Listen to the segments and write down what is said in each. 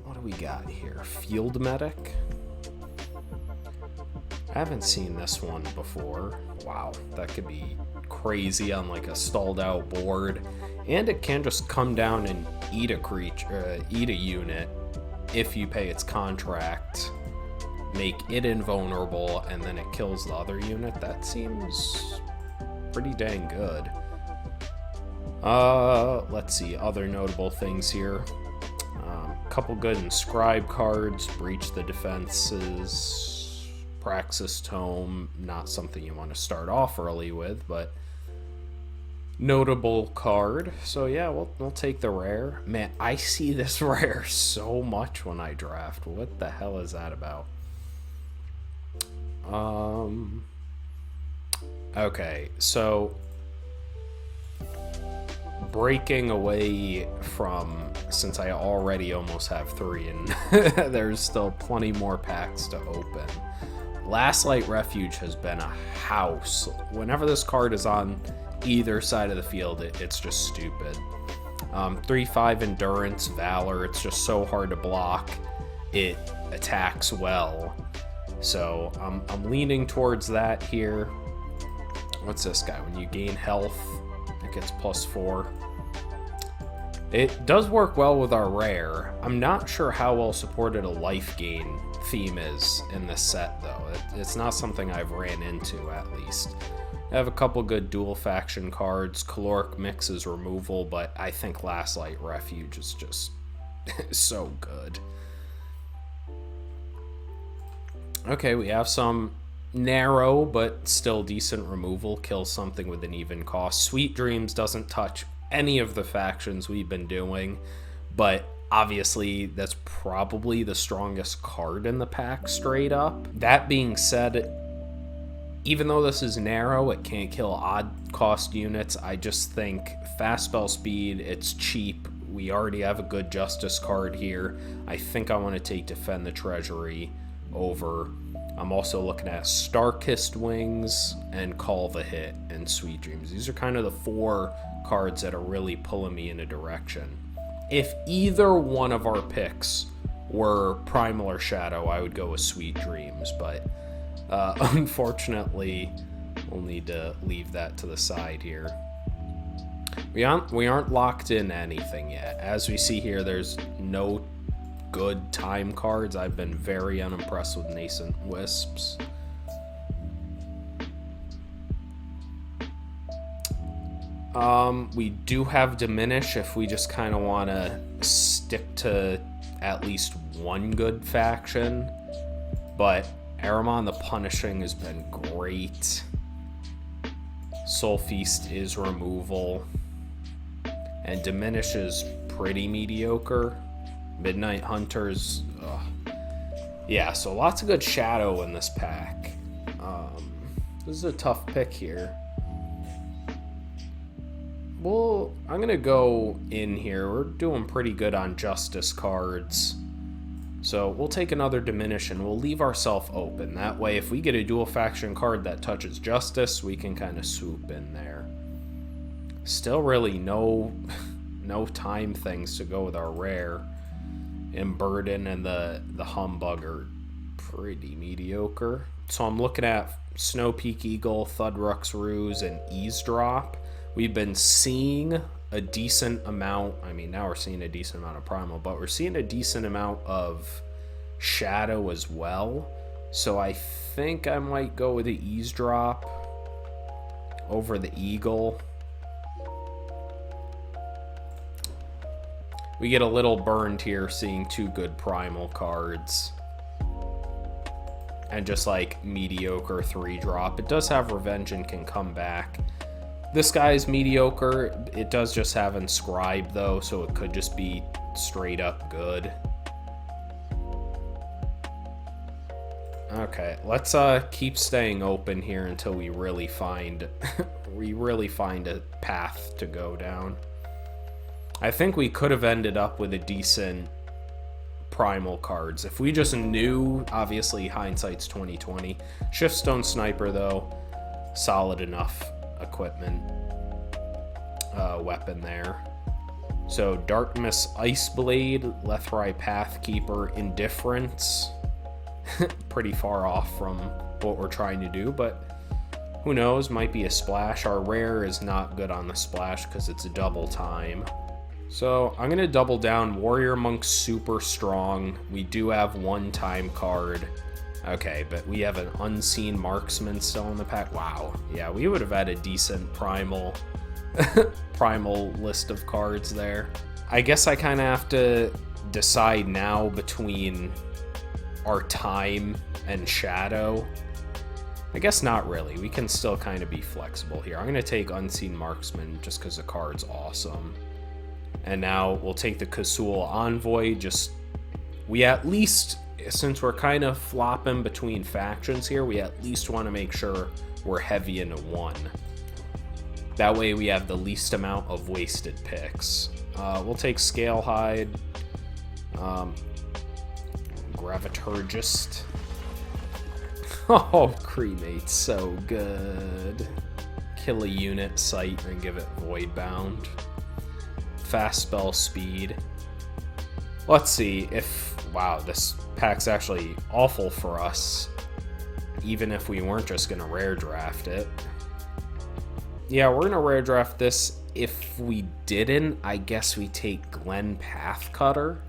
what do we got here? Field Medic. I haven't seen this one before. Wow, that could be crazy on like a stalled out board. And it can just come down and eat a creature, eat a unit if you pay its contract, make it invulnerable, and then it kills the other unit. That seems pretty dang good. Let's see, other notable things here. Couple good inscribe cards, breach the defenses, Praxis Tome, not something you want to start off early with, but notable card. So yeah, we'll take the rare. Man, I see this rare so much when I draft. What the hell is that about? Okay, so breaking away from, since I already almost have 3 and there's still plenty more packs to open. Last Light Refuge has been a house. Whenever this card is on either side of the field, it's just stupid. 3/5 Endurance, Valor, it's just so hard to block. It attacks well. So I'm leaning towards that here. What's this guy? When you gain health, it gets +4. It does work well with our rare. I'm not sure how well supported a life gain theme is in this set, though. It's not something I've ran into, at least. I have a couple good dual faction cards. Caloric Mix is removal, but I think Last Light Refuge is just so good. Okay, we have some narrow but still decent removal. Kill something with an even cost. Sweet Dreams doesn't touch any of the factions we've been doing, but obviously that's probably the strongest card in the pack straight up. That being said, even though this is narrow, it can't kill odd cost units. I just think fast spell speed, it's cheap. We already have a good Justice card here. I think I want to take Defend the Treasury over. I'm also looking at Star-Kissed Wings and Call the Hit and Sweet Dreams. These are kind of the 4 cards that are really pulling me in a direction. If either one of our picks were Primal or Shadow, I would go with Sweet Dreams, but unfortunately, we'll need to leave that to the side here. We aren't locked in anything yet. As we see here, there's no good time cards. I've been very unimpressed with Nascent Wisps. We do have Diminish if we just kind of want to stick to at least one good faction, but Ahriman the Punishing has been great. Soul Feast is removal, and Diminish is pretty mediocre. Midnight Hunters, yeah, so lots of good Shadow in this pack. This is a tough pick here. Well, I'm going to go in here. We're doing pretty good on Justice cards. So we'll take another Diminish and we'll leave ourselves open. That way, if we get a dual faction card that touches Justice, we can kind of swoop in there. Still really no time things to go with our rare. And Burden and the Humbug are pretty mediocre. So I'm looking at Snow Peak Eagle, Thudruck's Ruse, and Eavesdrop. We've been seeing a decent amount, I mean, now we're seeing a decent amount of Primal, but we're seeing a decent amount of Shadow as well. So I think I might go with the Eavesdrop over the Eagle. We get a little burned here seeing 2 good Primal cards. And just like mediocre 3-drop. It does have Revenge and can come back. This guy is mediocre. It does just have Inscribe though, so it could just be straight up good. Okay, let's keep staying open here until we really find a path to go down. I think we could have ended up with a decent Primal cards if we just knew. Obviously, hindsight's 20/20. Shiftstone Sniper though, solid enough equipment, weapon there. So Darkness Iceblade, Lethrai Pathkeeper, Indifference. Pretty far off from what we're trying to do, but who knows, might be a splash. Our rare is not good on the splash because it's a double time. So I'm going to double down. Warrior Monk's super strong. We do have one time card. Okay, but we have an Unseen Marksman still in the pack. Wow. Yeah, we would have had a decent primal list of cards there. I guess I kind of have to decide now between our time and shadow. I guess not really. We can still kind of be flexible here. I'm going to take Unseen Marksman just because the card's awesome. And now we'll take the Kazul Envoy. We at least, since we're kind of flopping between factions here, we at least want to make sure we're heavy into one. That way we have the least amount of wasted picks. We'll take Scalehide, Graviturgist. Oh, Cremate's so good. Kill a unit, sight, and give it Voidbound. Fast spell speed. Let's see if... Wow, this pack's actually awful for us. Even if we weren't just going to rare draft it. Yeah, we're going to rare draft this. If we didn't, I guess we take Glen Pathcutter.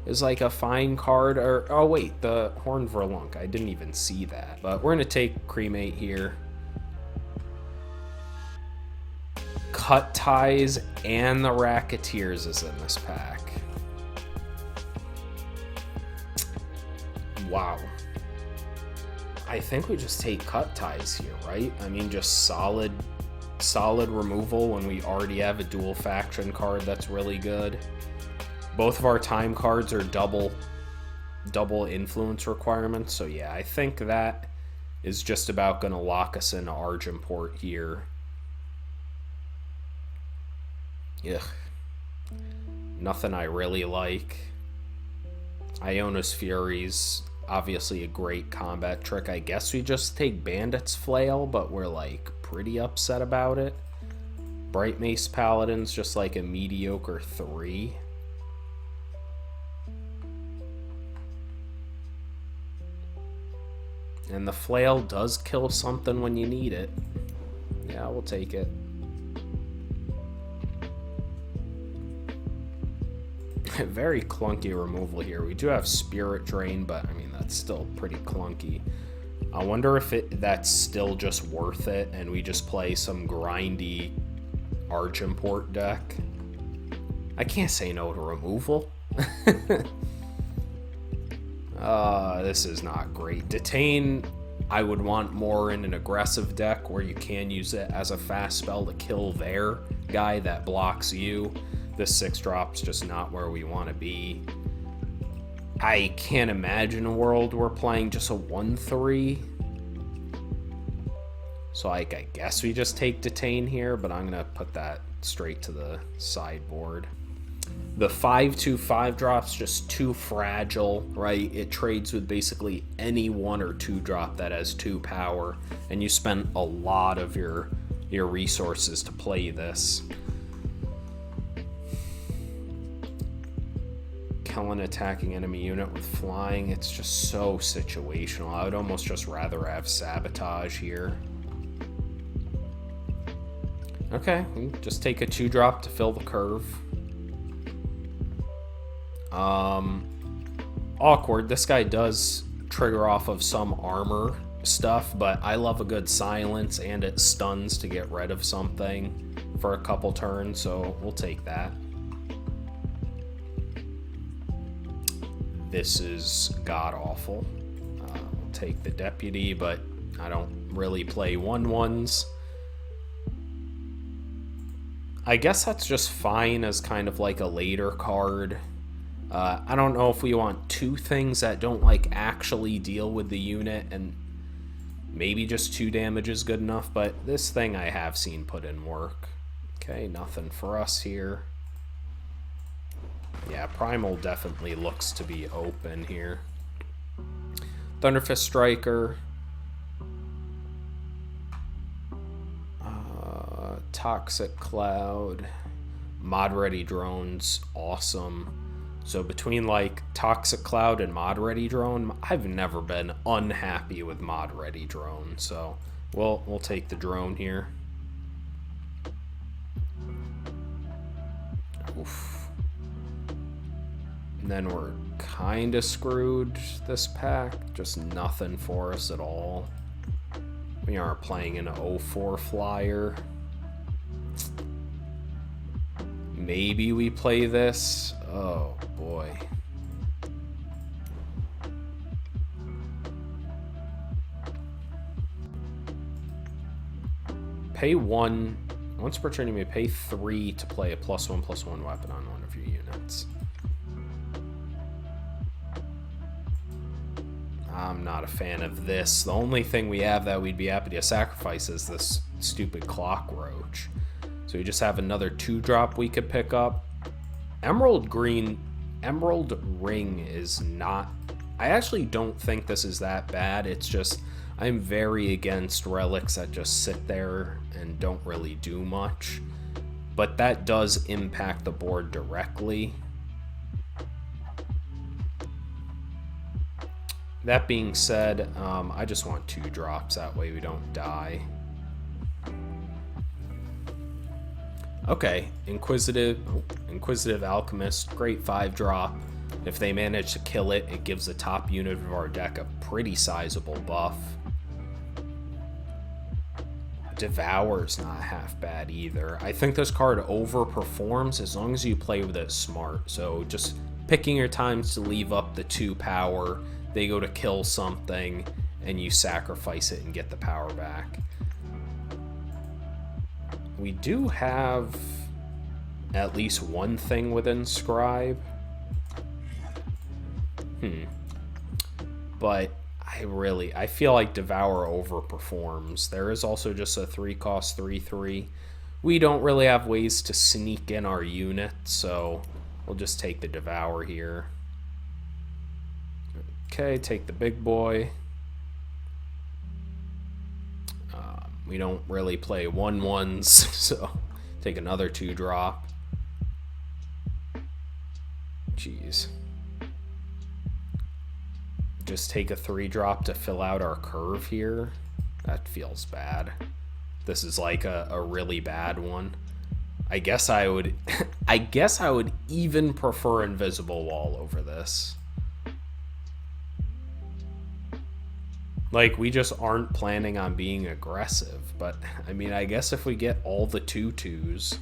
Is like a fine card. Or oh wait, the Horned Verlunk. I didn't even see that. But we're going to take Cremate here. Cut Ties and the Racketeers is in this pack. Wow. I think we just take Cut Ties here, right? I mean, just solid removal when we already have a dual faction card that's really good. Both of our time cards are double influence requirements, so yeah, I think that is just about going to lock us into Argenport here. Ugh. Nothing I really like. Iona's Fury's obviously a great combat trick. I guess we just take Bandit's Flail, but we're like pretty upset about it. Bright Mace Paladin's just like a mediocre 3. And the Flail does kill something when you need it. Yeah, we'll take it. Very clunky removal here. We do have Spirit Drain, but I mean, that's still pretty clunky. I wonder if that's still just worth it and we just play some grindy Argenport deck. I can't say no to removal. This is not great. Detain, I would want more in an aggressive deck where you can use it as a fast spell to kill their guy that blocks you. This 6-drop's just not where we want to be. I can't imagine a world we're playing just a 1/3. So I guess we just take Detain here, but I'm going to put that straight to the sideboard. The 5/2 5-drop's just too fragile, right? It trades with basically any 1 or 2 drop that has 2 power, and you spend a lot of your resources to play this. Kill an attacking enemy unit with flying, it's just so situational. I would almost just rather have Sabotage here. Okay, we can just take a 2-drop to fill the curve. Awkward. This guy does trigger off of some armor stuff, but I love a good silence, and it stuns to get rid of something for a couple turns, so we'll take that. This is god-awful. We'll take the Deputy, but I don't really play 1/1s. I guess that's just fine as kind of like a later card. I don't know if we want 2 things that don't like actually deal with the unit, and maybe just 2 damage is good enough, but this thing I have seen put in work. Okay, nothing for us here. Yeah, Primal definitely looks to be open here. Thunderfist Striker. Toxic Cloud. Mod Ready Drone's awesome. So between like Toxic Cloud and Mod Ready Drone, I've never been unhappy with Mod Ready Drone. So we'll take the drone here. Oof. And then we're kind of screwed this pack. Just nothing for us at all. We aren't playing an 04 flyer. Maybe we play this. Oh boy. Pay 1. Once per turn, you may pay 3 to play a +1/+1 weapon on one of your units. I'm not a fan of this. The only thing we have that we'd be happy to sacrifice is this stupid clock roach. So we just have another 2-drop we could pick up. Emerald Ring is not... I actually don't think this is that bad. It's just I'm very against relics that just sit there and don't really do much. But that does impact the board directly. That being said, I just want 2 drops. That way we don't die. Okay, Inquisitive Alchemist, great 5-drop. If they manage to kill it, it gives the top unit of our deck a pretty sizable buff. Devour's not half bad either. I think this card overperforms as long as you play with it smart. So just picking your times to leave up the 2 power, they go to kill something, and you sacrifice it and get the power back. We do have at least one thing with Inscribe. But I feel like Devour overperforms. There is also just a 3-cost 3/3. We don't really have ways to sneak in our unit, so we'll just take the Devour here. Okay, take the big boy. We don't really play 1/1s, so take another 2-drop. Jeez. Just take a 3-drop to fill out our curve here. That feels bad. This is like a really bad one. I guess I would even prefer Invisible Wall over this. Like, we just aren't planning on being aggressive. But, I mean, I guess if we get all the 2/2s,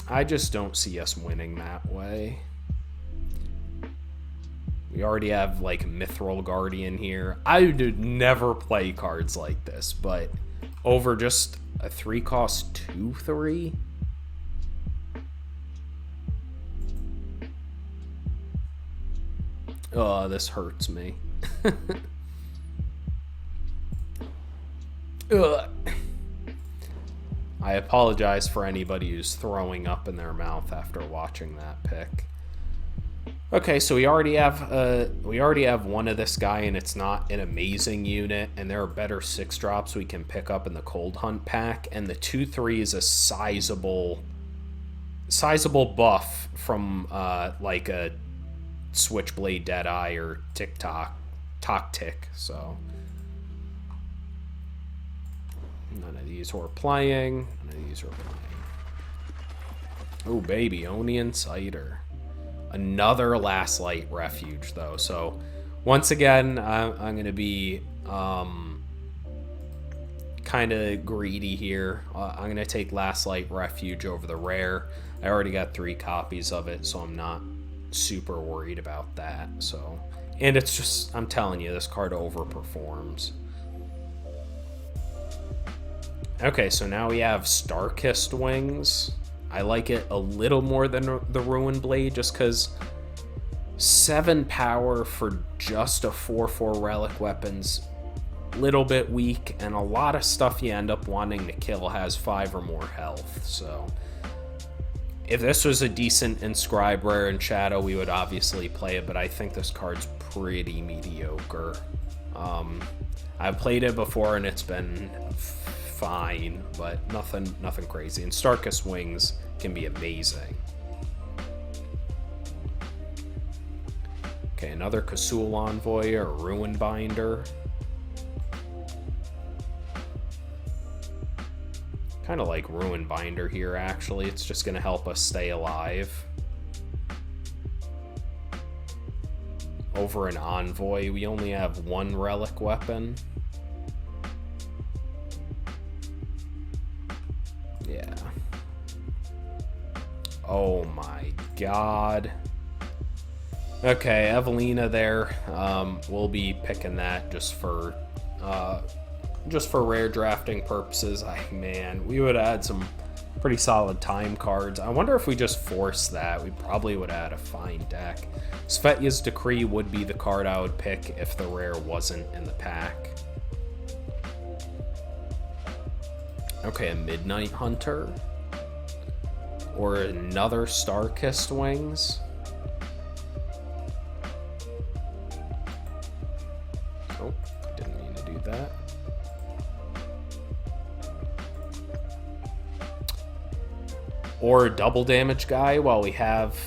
I just don't see us winning that way. We already have, like, Mithril Guardian here. I would never play cards like this, but over just a 3-cost 2/3? Oh, this hurts me. Ugh. I apologize for anybody who's throwing up in their mouth after watching that pick. Okay, so we already have one of this guy, and it's not an amazing unit, and there are better 6-drops we can pick up in the Cold Hunt pack, and the 2/3 is a sizable buff from like a Switchblade Deadeye or Topdeck, so none of these we're playing. Oh baby, Oni Inciter. Another Last Light Refuge though, so once again I'm gonna be kind of greedy here. I'm gonna take Last Light Refuge over the rare. I already got 3 copies of it, so I'm not super worried about that. So, and it's just, I'm telling you, this card overperforms. Okay, so now we have Starkist Wings. I like it a little more than the Ruin Blade, just because 7 power for just a 4/4 relic weapon's little bit weak, and a lot of stuff you end up wanting to kill has 5 or more health. So if this was a decent Inscribe Rare and Shadow, we would obviously play it, but I think this card's pretty mediocre. I've played it before, and it's been fine, but nothing crazy. And Starkest Wings can be amazing. Okay, another Kasul Envoy or Ruin Binder. Kind of like Ruin Binder here, actually. It's just going to help us stay alive. Over an Envoy, we only have one relic weapon. Yeah. Oh my god. Okay, Evelina there. We'll be picking that just for rare drafting purposes. Man, we would add some pretty solid time cards. I wonder if we just force that. We probably would add a fine deck. Svetya's Decree would be the card I would pick if the rare wasn't in the pack. Okay, a Midnight Hunter. Or another Starkist Wings. Oh, didn't mean to do that. Or double damage guy. While we have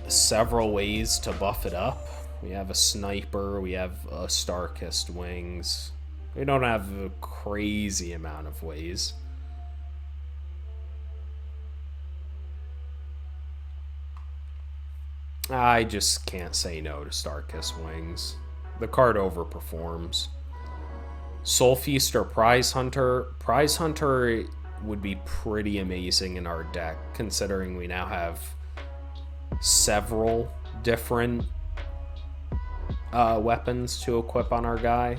several ways to buff it up. We have a sniper, we have a Starkist Wings. We don't have a crazy amount of ways. I just can't say no to Starkist Wings. The card overperforms. Soul Feast or Prize Hunter. Prize Hunter would be pretty amazing in our deck, considering we now have several different weapons to equip on our guy.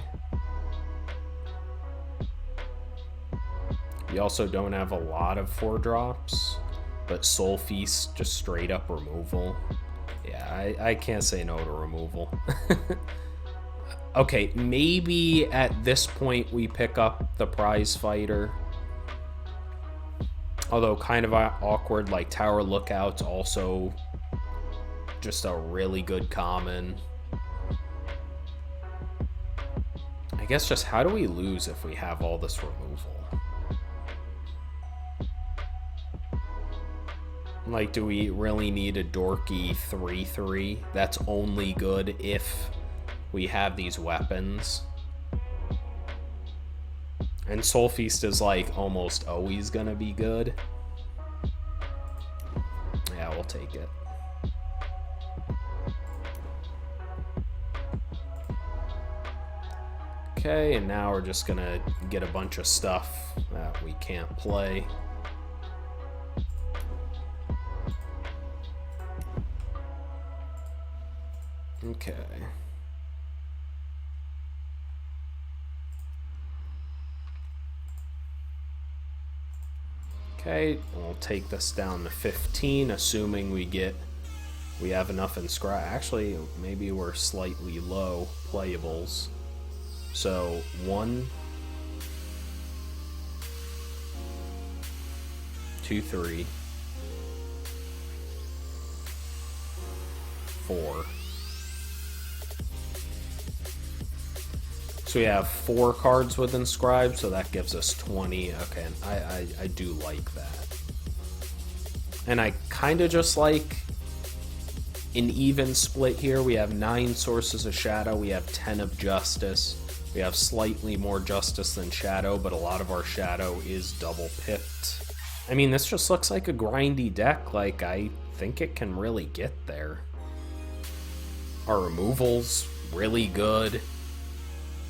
We also don't have a lot of 4-drops, but Soul Feast, just straight up removal. Yeah, I can't say no to removal. Okay, maybe at this point we pick up the Prize Fighter. Although kind of awkward, like Tower Lookout's also just a really good common. I guess just how do we lose if we have all this removal? Like, do we really need a dorky 3/3 that's only good if we have these weapons? And Soul Feast is like almost always gonna be good. Yeah, we'll take it. Okay, and now we're just gonna get a bunch of stuff that we can't play. Okay. Okay, we'll take this down to 15, assuming we have enough inscribe. Actually, maybe we're slightly low playables. So 1, 2, 3, 4. So we have 4 cards with inscribed, so that gives us 20. Okay, I do like that. And I kind of just like an even split here. We have 9 sources of shadow, we have 10 of justice. We have slightly more justice than shadow, but a lot of our shadow is double pipped. I mean, this just looks like a grindy deck. Like, I think it can really get there. Our removal's really good.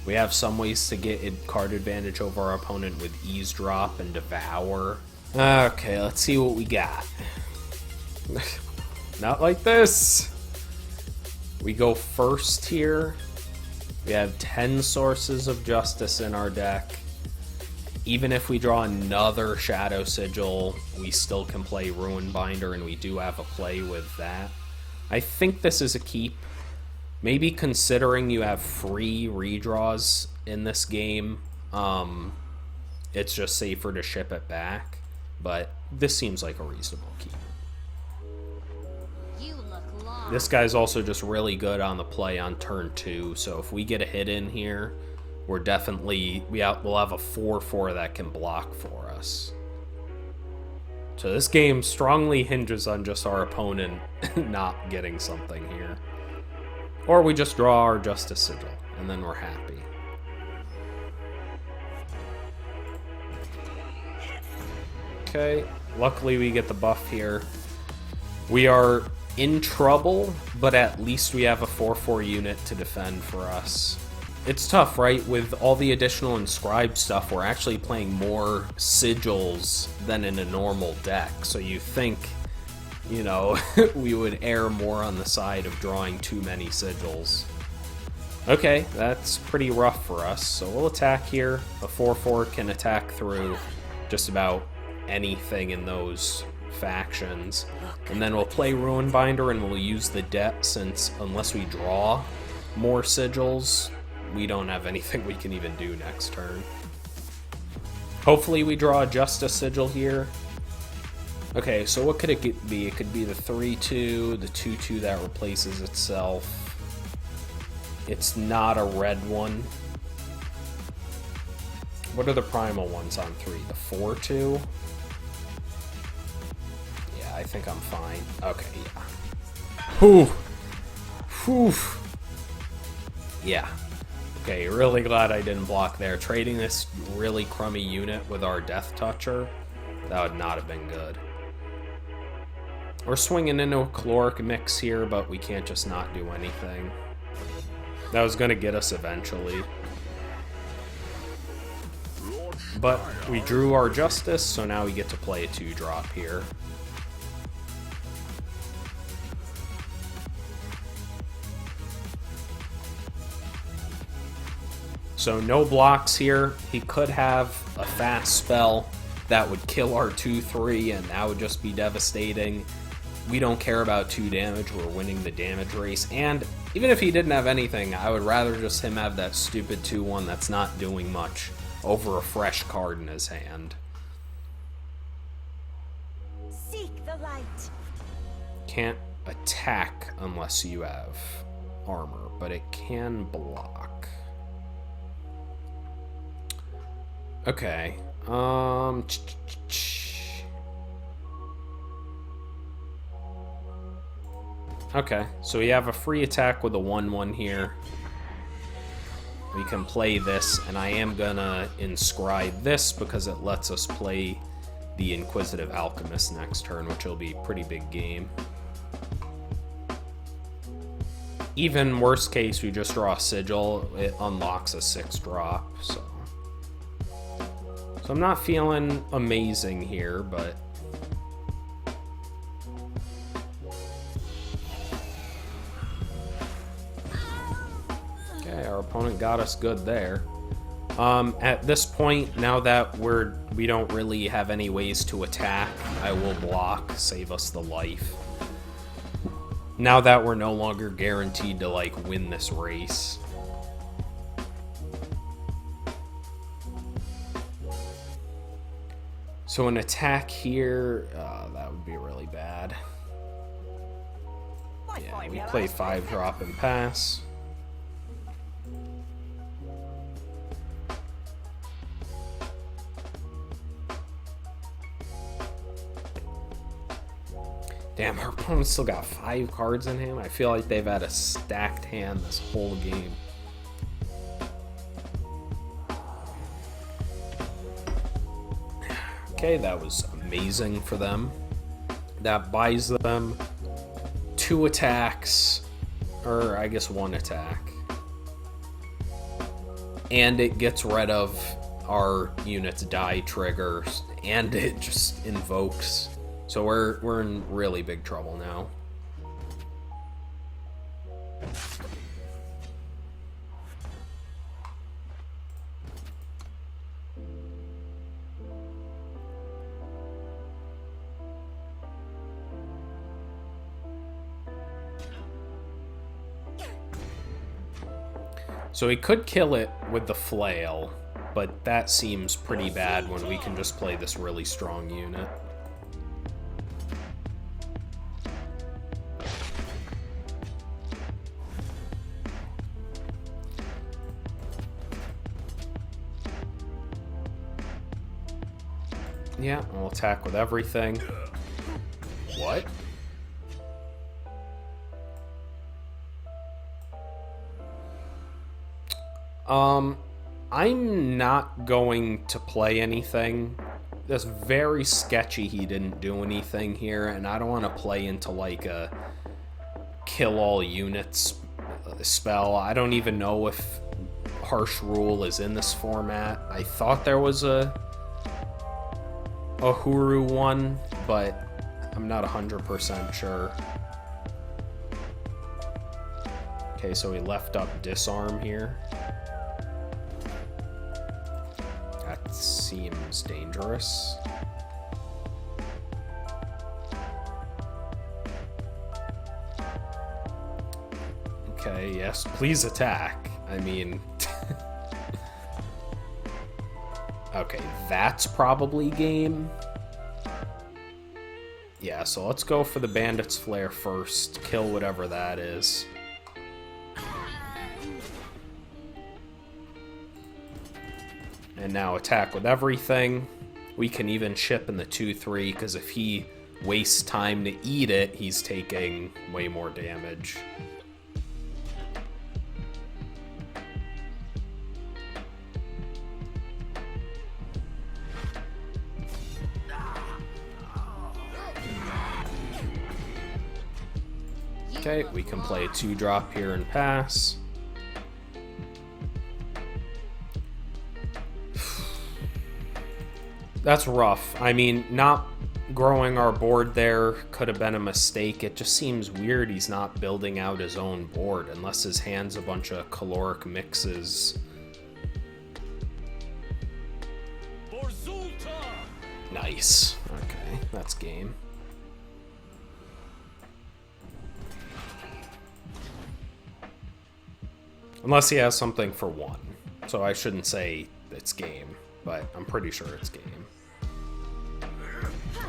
We have some ways to get card advantage over our opponent with Eavesdrop and Devour. Okay, let's see what we got. Not like this. We go first here. We have 10 sources of justice in our deck. Even if we draw another Shadow Sigil, we still can play Ruin Binder, and we do have a play with that. I think this is a keep. Maybe considering you have free redraws in this game, it's just safer to ship it back. But this seems like a reasonable keep. This guy's also just really good on the play on turn 2, so if we get a hit in here, we're definitely, we'll have a 4/4 that can block for us. So this game strongly hinges on just our opponent not getting something here. Or we just draw our Justice Sigil, and then we're happy. Okay, luckily we get the buff here. We are in trouble, but at least we have a 4/4 unit to defend for us. It's tough, right? With all the additional inscribed stuff, we're actually playing more sigils than in a normal deck. So you think, you know, we would err more on the side of drawing too many sigils. Okay, that's pretty rough for us. So we'll attack here. A 4/4 can attack through just about anything in those factions. And then we'll play Ruinbinder and we'll use the debt, since unless we draw more sigils, we don't have anything we can even do next turn. Hopefully we draw a Justice Sigil here. Okay, so what could it be? It could be the 3/2, the 2/2 that replaces itself. It's not a red one. What are the primal ones on 3? The 4/2? Yeah, I think I'm fine. Okay, yeah. Whew. Whew. Yeah. Okay, really glad I didn't block there. Trading this really crummy unit with our Death Toucher, that would not have been good. We're swinging into a caloric mix here, but we can't just not do anything. That was going to get us eventually. But we drew our Justice, so now we get to play a 2-drop here. So no blocks here. He could have a fast spell that would kill our 2/3, and that would just be devastating. We don't care about 2 damage. We're winning the damage race. And even if he didn't have anything, I would rather just him have that stupid 2/1 that's not doing much over a fresh card in his hand. Seek the light. Can't attack unless you have armor, but it can block. Okay. Okay, so we have a free attack with a 1/1 here. We can play this, and I am gonna inscribe this because it lets us play the Inquisitive Alchemist next turn, which will be a pretty big game. Even worst case, we just draw a Sigil, it unlocks a 6-drop, so I'm not feeling amazing here, but okay, our opponent got us good there. At this point, now that we don't really have any ways to attack, I will block, save us the life. Now that we're no longer guaranteed to, like, win this race. So an attack here, that would be really bad. Yeah, we play 5-drop and pass. Damn, our opponent's still got 5 cards in hand. I feel like they've had a stacked hand this whole game. Okay, that was amazing for them. That buys them 2 attacks, or I guess 1 attack. And it gets rid of our unit's die triggers, and it just invokes. So we're in really big trouble now. So he could kill it with the flail, but that seems pretty bad when we can just play this really strong unit. Yeah, we'll attack with everything. What? I'm not going to play anything. That's very sketchy he didn't do anything here, and I don't want to play into like a kill all units spell. I don't even know if Harsh Rule is in this format. I thought there was a Huru one, but I'm not 100% sure. Okay, so he left up Disarm here. That seems dangerous. Okay, yes, please attack. I mean... Okay, that's probably game. Yeah, so let's go for the Bandit's Flare first. Kill whatever that is. And now attack with everything. We can even ship in the 2-3, because if he wastes time to eat it, he's taking way more damage. Okay, we can play a 2-drop here and pass. That's rough. I mean, not growing our board there could have been a mistake. It just seems weird he's not building out his own board, unless his hand's a bunch of caloric mixes. Nice. Okay, that's game. Unless he has something for 1. So I shouldn't say it's game, but I'm pretty sure it's game.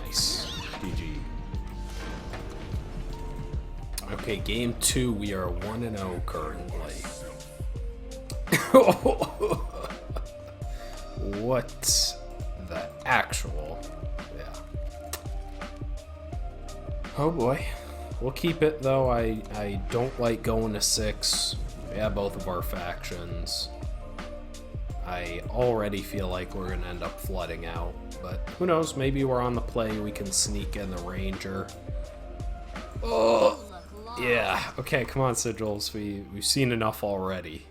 Nice. GG. Okay, game 2, we are 1-0 currently. What the actual... Yeah. Oh boy. We'll keep it, though. I don't like going to 6. Yeah, both of our factions. I already feel like we're going to end up flooding out, but who knows, maybe we're on the play, we can sneak in the Ranger. Oh, yeah, okay, come on, Sigils, we've seen enough already.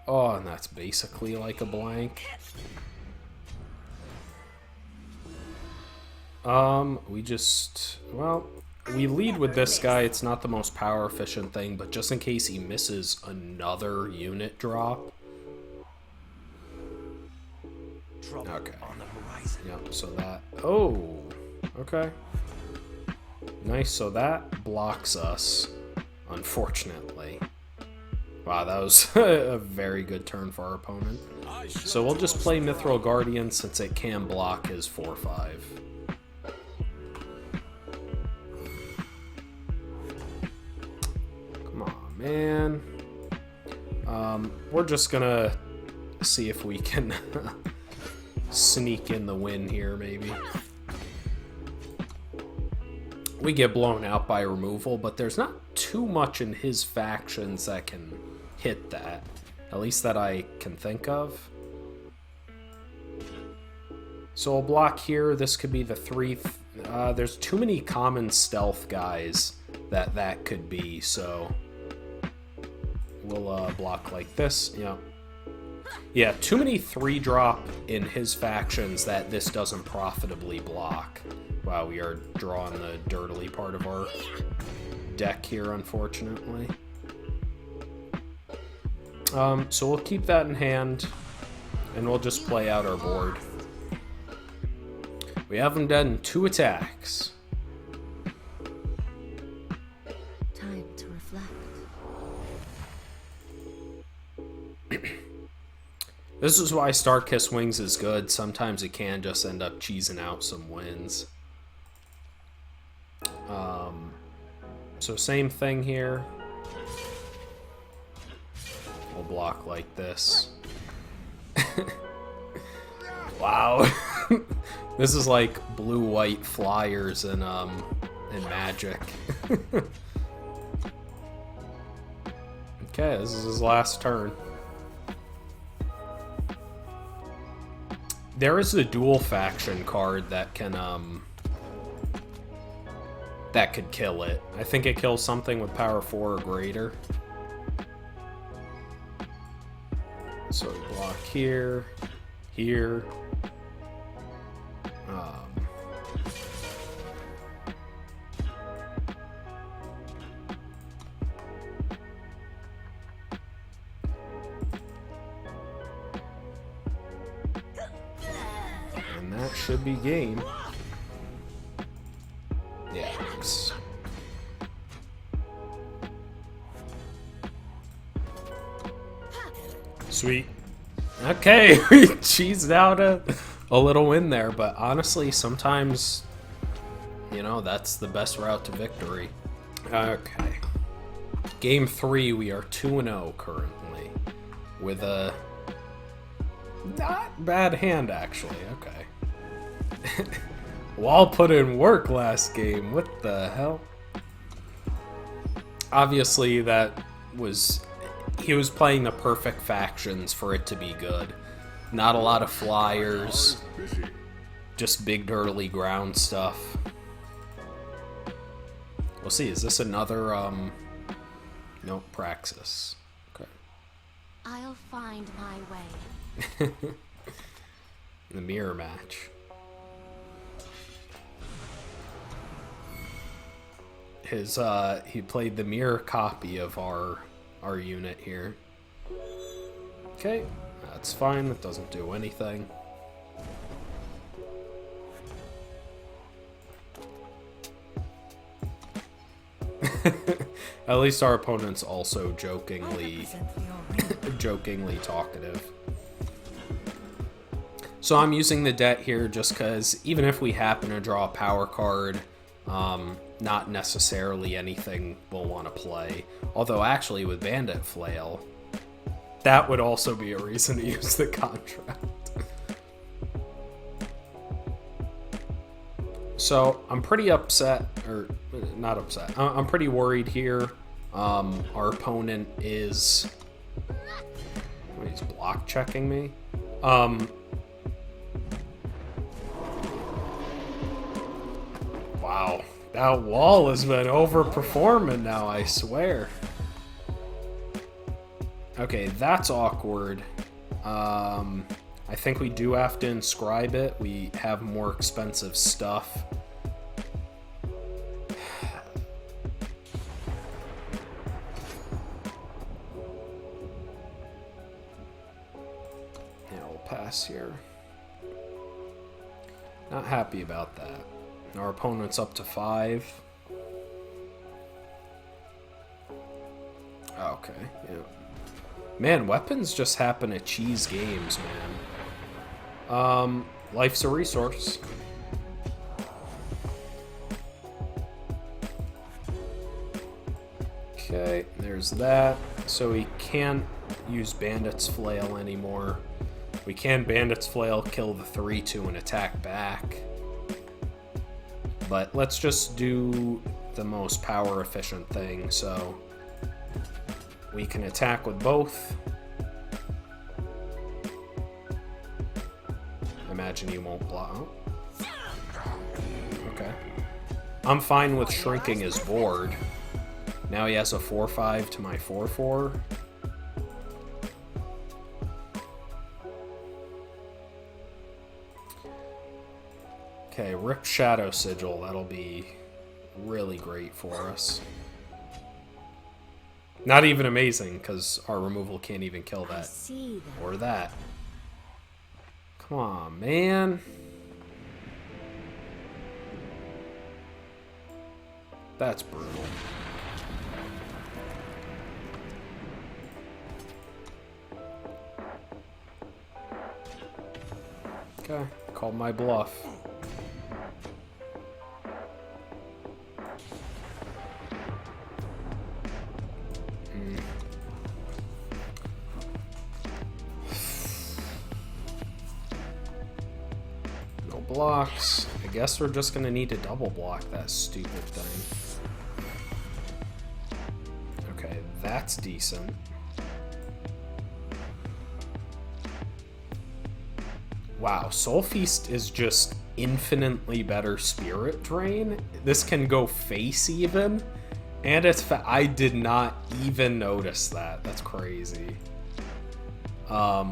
Oh, and that's basically like a blank. We just, well... We lead with this guy. It's not the most power efficient thing, but just in case he misses another unit drop. Okay. Yep, so that... Oh! Okay. Nice, so that blocks us, unfortunately. Wow, that was a very good turn for our opponent. So we'll just play Mithril Guardian since it can block his 4-5. Man, we're just gonna see if we can sneak in the win here, maybe. We get blown out by removal, but there's not too much in his factions that can hit that. At least that I can think of. So we'll block here. This could be the 3... there's too many common stealth guys that could be, so... We'll block like this, yeah. Yeah, too many 3-drop in his factions that this doesn't profitably block. Wow, we are drawing the dirtily part of our deck here, unfortunately. So we'll keep that in hand, and we'll just play out our board. We have him dead in 2 attacks. This is why Starkiss Wings is good. Sometimes it can just end up cheesing out some wins. So same thing here. We'll block like this. Wow. This is like blue-white flyers in Magic. Okay, this is his last turn. There is a dual faction card that can that could kill it. I think it kills something with power 4 or greater. So we block here, here. And that should be game. Yeah. Sweet. Okay, we cheesed out a little win there, but honestly, sometimes, you know, that's the best route to victory. Okay. Game 3, we are 2-0 currently, with a not bad hand, actually. Okay. Wall put in work last game. What the hell? Obviously, that was... He was playing the perfect factions for it to be good. Not a lot of flyers. Just big dirtly ground stuff. We'll see. Is this another, Nope, Praxis. Okay. I'll find my way. The mirror match. He played the mirror copy of our unit here. Okay, that's fine. It doesn't do anything. At least our opponent's also jokingly talkative. So I'm using the debt here just because even if we happen to draw a power card, not necessarily anything we'll want to play. Although actually with Bandit Flail, that would also be a reason to use the contract. So I'm pretty upset, or not upset, I'm pretty worried here. Our opponent is... He's block checking me. Wow. That wall has been overperforming now, I swear. Okay, that's awkward. I think we do have to inscribe it. We have more expensive stuff. Yeah, we'll pass here. Not happy about that. Our opponent's up to 5. Okay, yeah. Man, weapons just happen to cheese games, man. Life's a resource. Okay, there's that. So we can't use Bandit's Flail anymore. We can Bandit's Flail, kill the 3/2 and attack back. But let's just do the most power efficient thing, so we can attack with both. Imagine you won't block. Okay. I'm fine with shrinking his board. Now he has a 4/5 to my 4/4. Okay, Rip Shadow Sigil. That'll be really great for us. Not even amazing, because our removal can't even kill that. Or that. Come on, man. That's brutal. Okay, called my bluff. blocks. I guess we're just gonna need to double block that stupid thing. Okay, that's decent. Wow, Soul Feast is just infinitely better Spirit Drain. This can go face even. And it's I did not even notice that. That's crazy. I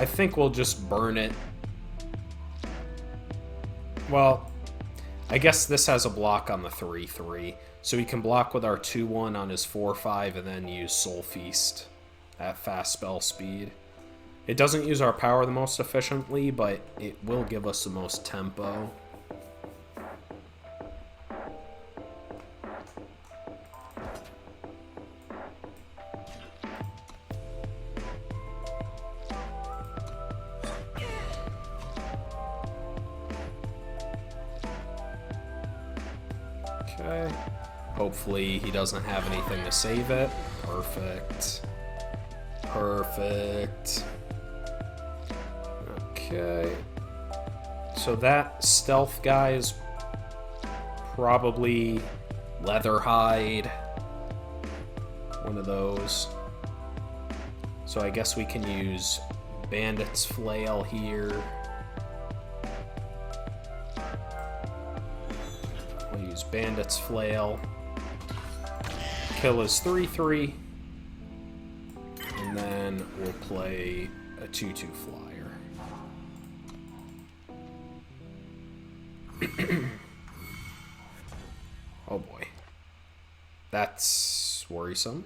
think we'll just burn it. Well, I guess this has a block on the 3/3. So we can block with our 2/1 on his 4/5 and then use Soul Feast at fast spell speed. It doesn't use our power the most efficiently, but it will give us the most tempo. Okay. Hopefully he doesn't have anything to save it. Perfect. Perfect. Okay. So that stealth guy is probably Leatherhide. One of those. So I guess we can use Bandit's Flail here. We'll use Bandit's Flail. Kill his 3/3. And then we'll play a 2/2 flyer. Oh boy. That's worrisome.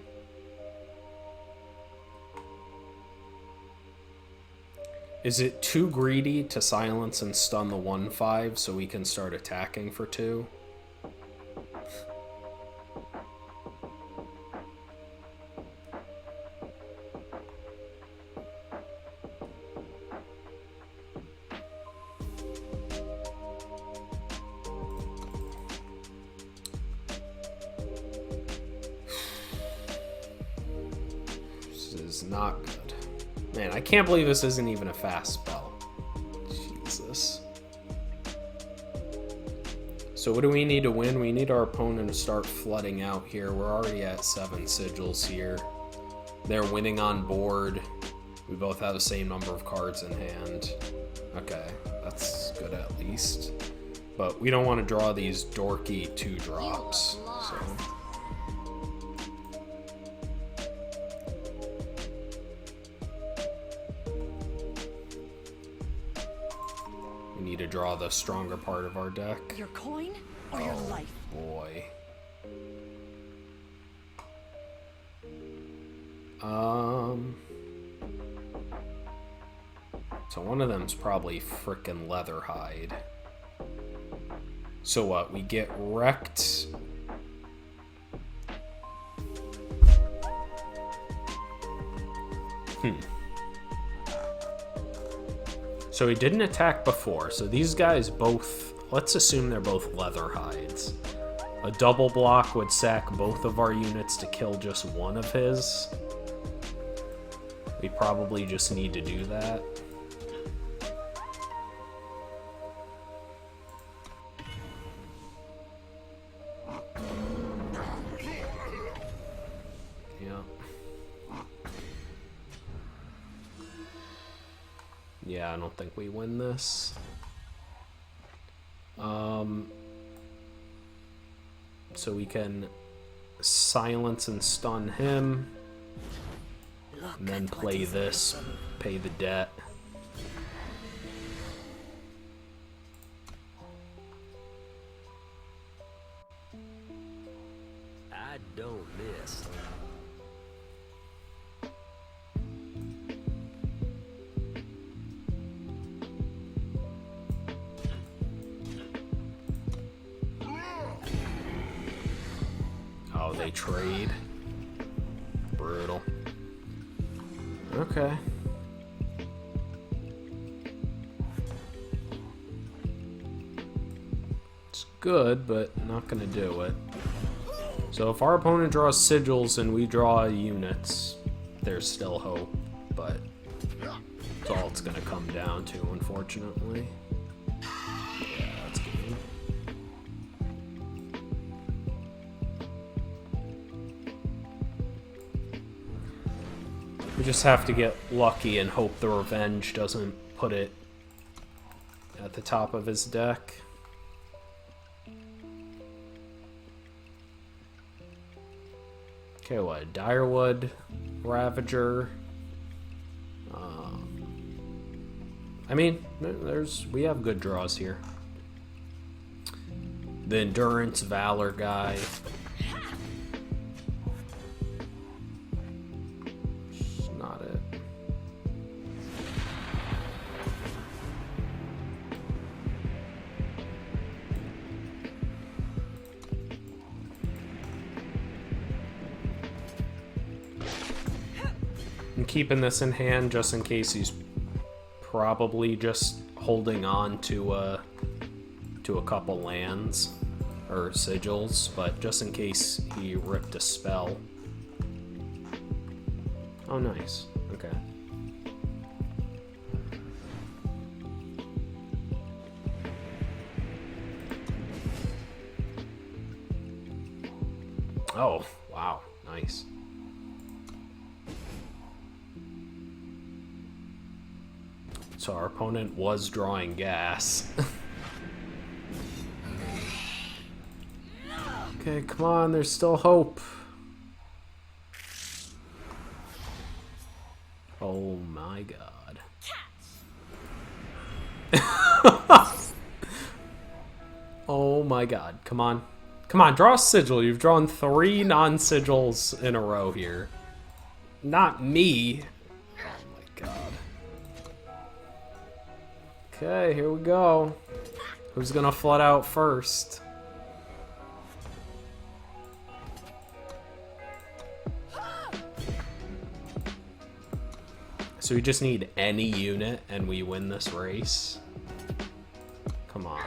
Is it too greedy to silence and stun the 1/5 so we can start attacking for 2? Not good. Man, I can't believe this isn't even a fast spell. Jesus. So what do we need to win? We need our opponent to start flooding out here. We're already at 7 sigils here. They're winning on board. We both have the same number of cards in hand. Okay, that's good at least. But we don't want to draw these dorky 2-drops. So. Need to draw the stronger part of our deck. Your coin or your life? Boy. So one of them's probably frickin' Leatherhide. So what? We get wrecked. So he didn't attack before, so these guys both, let's assume they're both Leatherhides. A double block would sack both of our units to kill just one of his. We probably just need to do that. Yeah, I don't think we win this. So we can silence and stun him, and then play this, pay the debt. I don't miss. Oh, they trade. Brutal. Okay. It's good, but not gonna do it. So if our opponent draws sigils and we draw units, there's still hope, but that's all it's gonna come down to, unfortunately. We just have to get lucky and hope the Revenge doesn't put it at the top of his deck. Okay, what? Direwood, Ravager. I mean, we have good draws here. The Endurance Valor guy. It's not it. I'm keeping this in hand just in case he's probably just holding on to a couple lands or sigils, but just in case he ripped a spell. Oh, nice. Okay. Oh, wow. Nice. So our opponent was drawing gas. Okay, come on, there's still hope. Oh my god. Oh my god, come on. Come on, draw a sigil. You've drawn 3 non-sigils in a row here. Not me. Oh my god. Okay, here we go. Who's gonna flood out first? So we just need any unit and we win this race. Come on.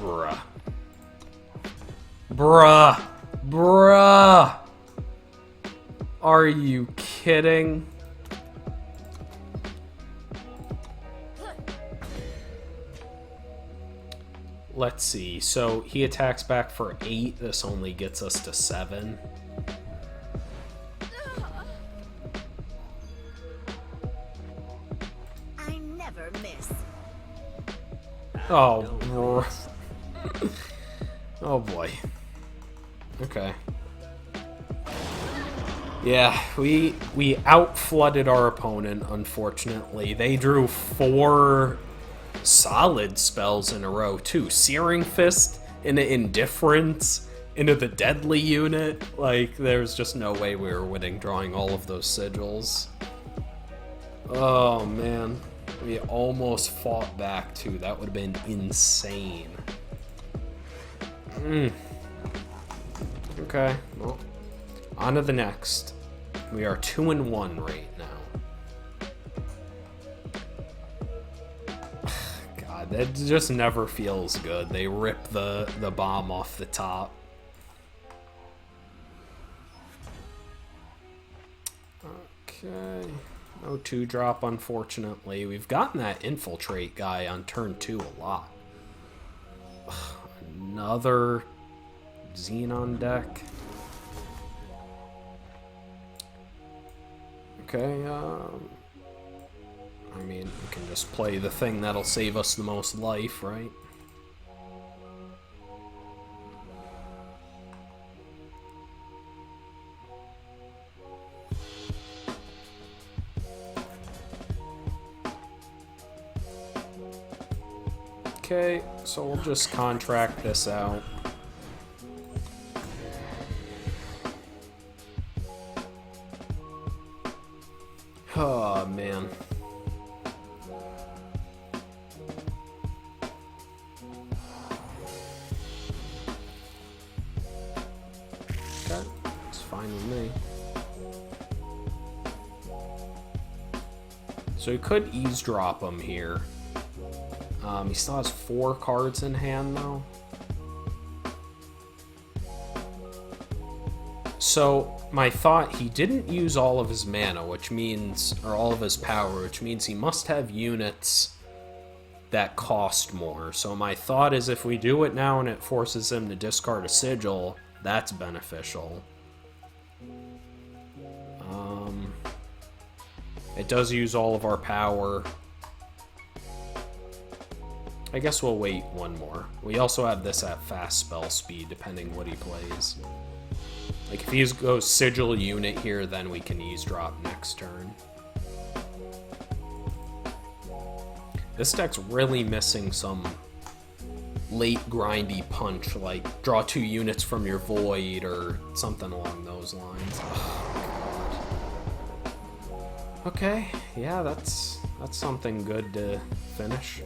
Bruh. Bruh. Bruh. Are you kidding? Let's see. So he attacks back for 8. This only gets us to 7. I never miss. Oh, bro. Oh boy. Okay. Yeah, we out-flooded our opponent, unfortunately. They drew 4 solid spells in a row, too. Searing Fist into Indifference, into the Deadly unit. Like, there's just no way we were winning drawing all of those sigils. Oh, man. We almost fought back, too. That would have been insane. Okay, well, on to the next. We are 2-1 right now. God, that just never feels good. They rip the bomb off the top. Okay. No 2-drop, unfortunately. We've gotten that Infiltrate guy on turn 2 a lot. Another Xenon deck. Okay, I mean, we can just play the thing that'll save us the most life, right? Okay, so we'll just contract this out. Oh, man. Okay, it's fine with me. So he could eavesdrop him here. He still has 4 cards in hand, though. So, my thought, he didn't use all of his mana, which means, or all of his power, which means he must have units that cost more. So my thought is if we do it now and it forces him to discard a sigil, That's beneficial. It does use all of our power. I guess we'll wait one more. We also have this at fast spell speed, depending what he plays. Like, if he goes Sigil Unit here, then we can eavesdrop next turn. This deck's really missing some late grindy punch, like draw 2 units from your void or something along those lines. Oh, God. Okay, yeah, that's something good to finish.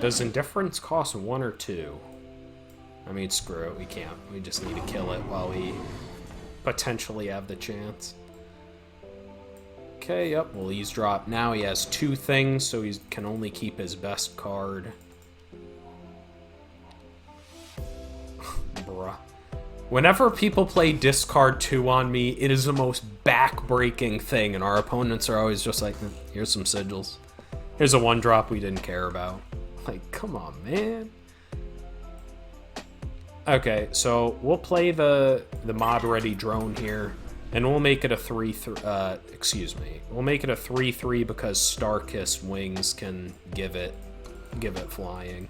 Does Indifference cost 1 or 2? I mean, screw it, we can't. We just need to kill it while we potentially have the chance. Okay, yep, we'll eavesdrop. Now he has 2 things, so he can only keep his best card. Bruh. Whenever people play discard 2 on me, it is the most back-breaking thing, and our opponents are always just like, here's some sigils. Here's a 1-drop we didn't care about. Like, come on, man. Okay, so we'll play the mod-ready drone here, and we'll make it a 3-3, excuse me. We'll make it a 3-3 because Starkiss Wings can give it flying.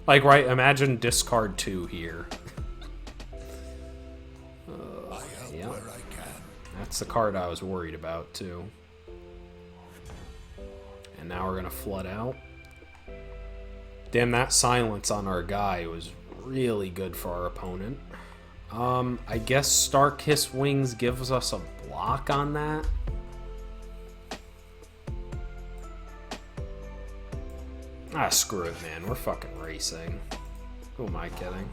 Like, right, imagine discard 2 here. Yeah. That's the card I was worried about, too. And now we're gonna flood out. Damn, that silence on our guy was really good for our opponent. I guess Starkiss Wings gives us a block on that. Ah, screw it, man. We're fucking racing. Who am I kidding?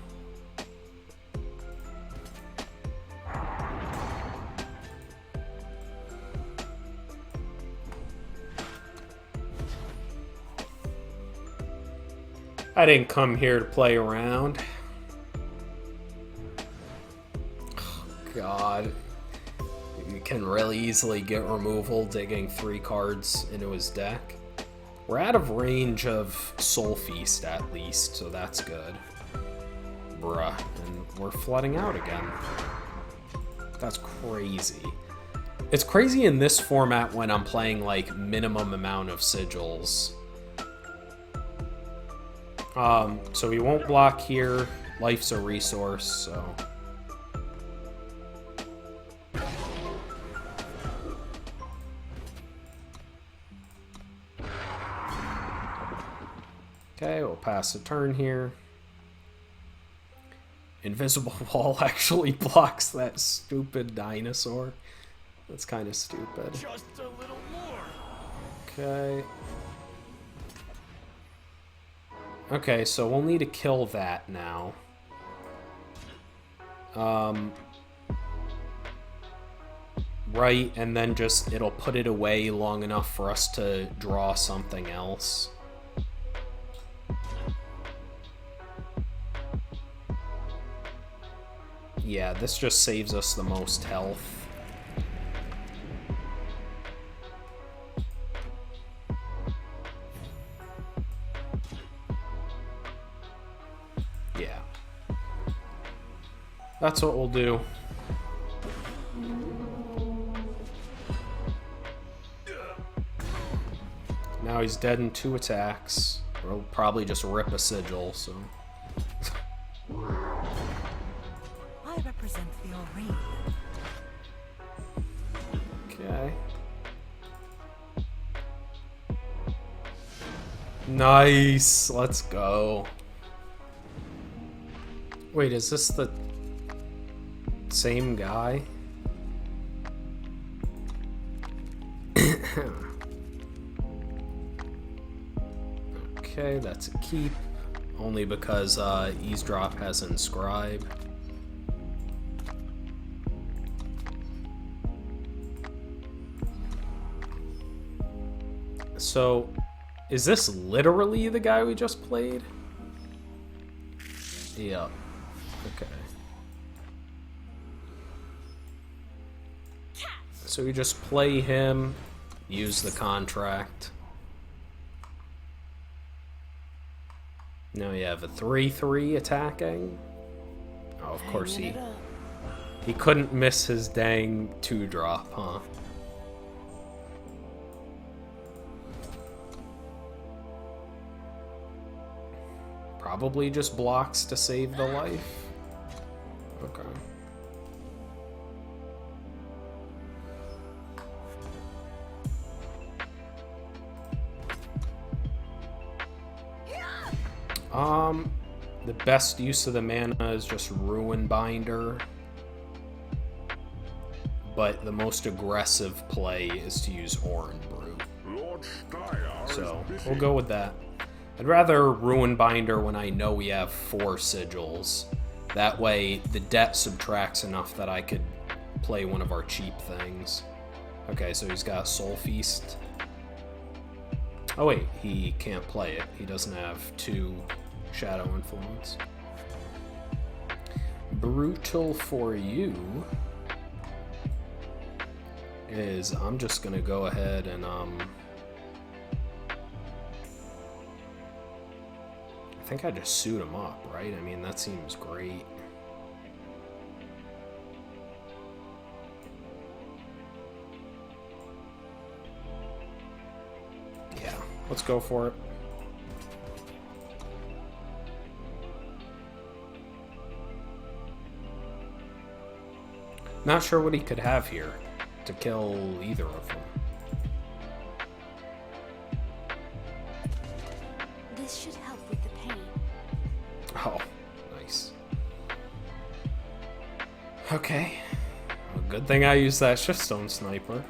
I didn't come here to play around. Oh, God. You can really easily get removal digging 3 cards into his deck. We're out of range of Soul Feast at least, so that's good. Bruh. And we're flooding out again. That's crazy. It's crazy in this format when I'm playing like minimum amount of sigils. So we won't block here. Life's a resource, so. Okay, we'll pass a turn here. Invisible Wall actually blocks that stupid dinosaur. That's kind of stupid. Just a little more. Okay. Okay, so we'll need to kill that now. Right, and then just, it'll put it away long enough for us to draw something else. Yeah, this just saves us the most health. Yeah. That's what we'll do. Now he's dead in 2 attacks. We'll probably just rip a sigil, so. I represent the Aurelian. Okay. Nice! Let's go. Wait, is this the same guy? Okay, that's a keep. Only because Eavesdrop has Inscribe. So, is this literally the guy we just played? Yeah. Okay. So we just play him, Use the contract. Now you have a 3/3 attacking. Oh, of course he couldn't miss his dang 2-drop, huh? Probably just blocks to save the life. Okay. The best use of the mana is just Ruin Binder. But the most aggressive play is to use Oran Brute. So, we'll go with that. I'd rather Ruin Binder when I know we have 4 sigils. That way, the debt subtracts enough that I could play one of our cheap things. Okay, so he's got Soul Feast. Oh wait, he can't play it. He doesn't have 2 Shadow Influence. Brutal for you is I'm just gonna go ahead and I think I just suit him up, right? I mean, that seems great. Yeah, let's go for it. Not sure what he could have here to kill either of them. This should help with the pain. Oh, nice. Okay. Well, good thing I used that Shiftstone Sniper.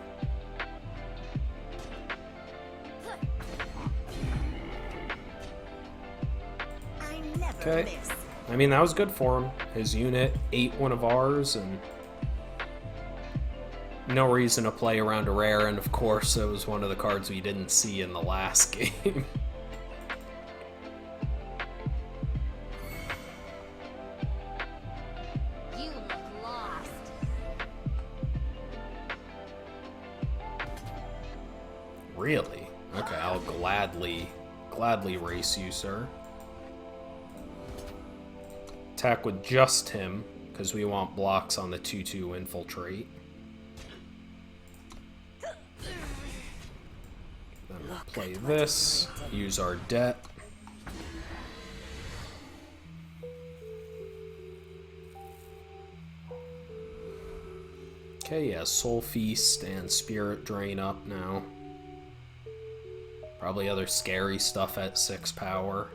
I never Okay. miss. I mean, that was good for him. His unit ate one of ours, and no reason to play around a rare, and of course it was one of the cards we didn't see in the last game. You look lost. Really? Okay, I'll gladly race you, sir. Attack with just him, because we want blocks on the 2/2 infiltrate. Then we'll play this, use our debt. Okay, yeah, Soul Feast and Spirit Drain up now. Probably other scary stuff at 6 power.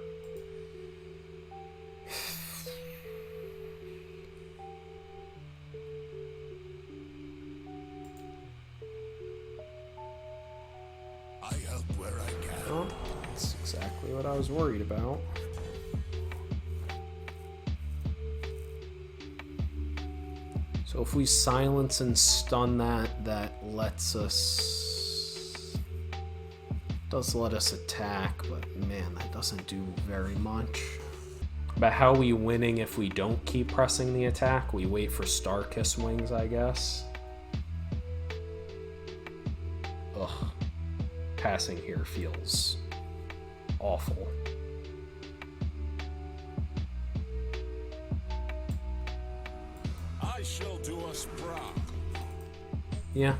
I help where I can. Oh, that's exactly what I was worried about. So if we silence and stun that, that lets us... does let us attack, but man, that doesn't do very much. But how are we winning if we don't keep pressing the attack? We wait for Starkiss Wings, I guess. Ugh. Passing here feels awful. I shall do us proud. Yeah.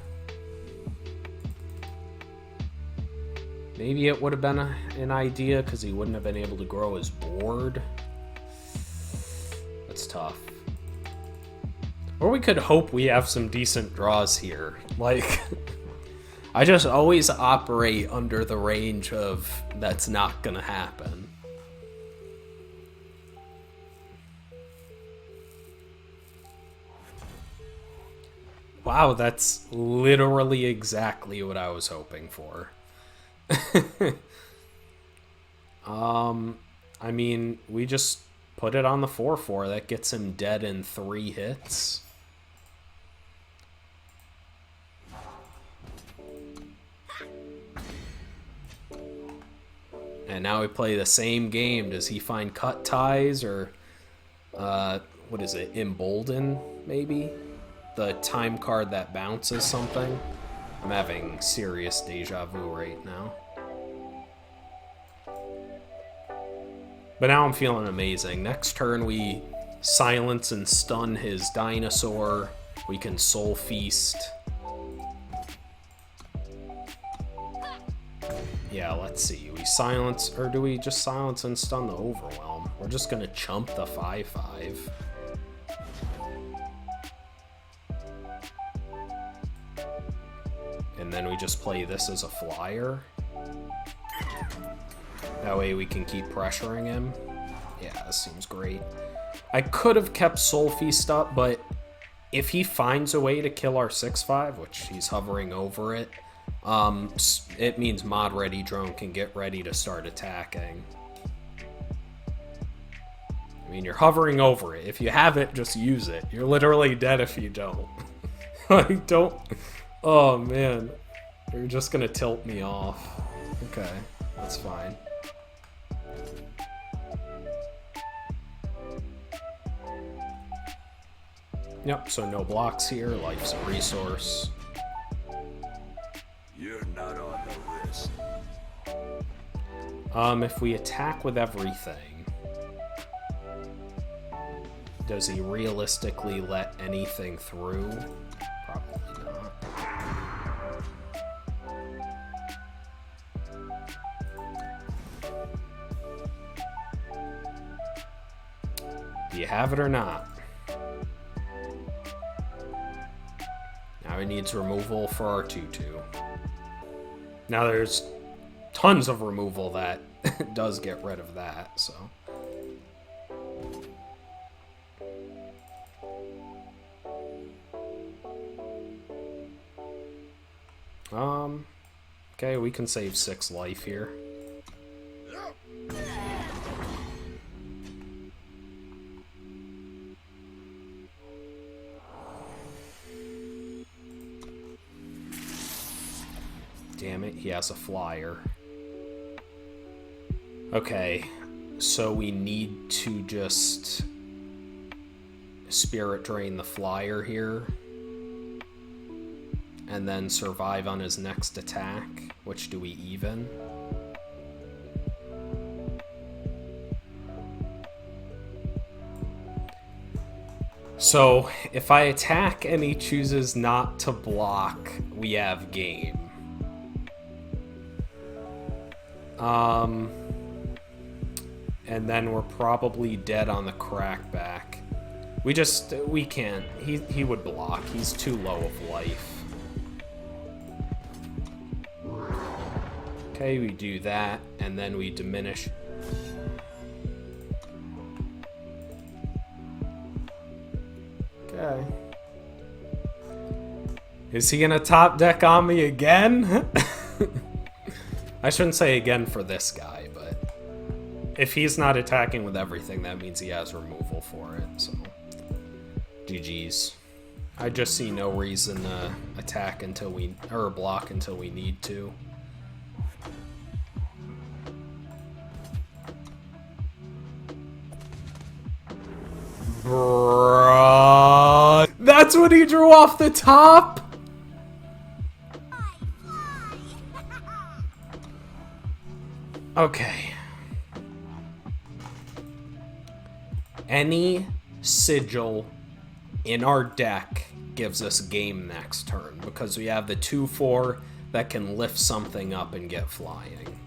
Maybe it would have been an idea because he wouldn't have been able to grow his board. That's tough. Or we could hope we have some decent draws here. Like, I just always operate under the range of that's not gonna happen. Wow, that's literally exactly what I was hoping for. I mean, we just put it on the 4/4. That gets him dead in 3 hits. And now we play the same game. Does he find Cut Ties or, what is it, Embolden, maybe? The time card that bounces something. I'm having serious deja vu right now. But now I'm feeling amazing. Next turn we silence and stun his dinosaur. We can Soul Feast. Yeah, let's see. We silence, or do we just silence and stun the Overwhelm? We're just gonna chump the 5/5. And then we just play this as a flyer. That way we can keep pressuring him. Yeah, this seems great. I could have kept Soul Feast up, but if he finds a way to kill our 6/5, which he's hovering over it, it means Mod Ready Drone can get ready to start attacking. I mean, you're hovering over it. If you have it, just use it. You're literally dead if you don't. Like, don't... Oh, man. You're just gonna tilt me off. Okay, that's fine. Yep, so no blocks here. Life's a resource. You're not on the list. If we attack with everything, does he realistically let anything through? Probably not. Do you have it or not? Now he needs removal for our 2/2. Now there's tons of removal that does get rid of that, so. Okay, we can save 6 life here. Damn it, he has a flyer. Okay, so we need to just Spirit Drain the flyer here. And then survive on his next attack. Which do we even? So, if I attack and he chooses not to block, we have game. And then we're probably dead on the crackback. We can't. He would block. He's too low of life. Okay, we do that, and then we diminish. Okay. Is he gonna top deck on me again? I shouldn't say again for this guy, but if he's not attacking with everything, that means he has removal for it, so GG's. I just see no reason to attack until we, or block until we need to. Bruh. That's what he drew off the top? Okay. Any sigil in our deck gives us game next turn because we have the 2/4 that can lift something up and get flying.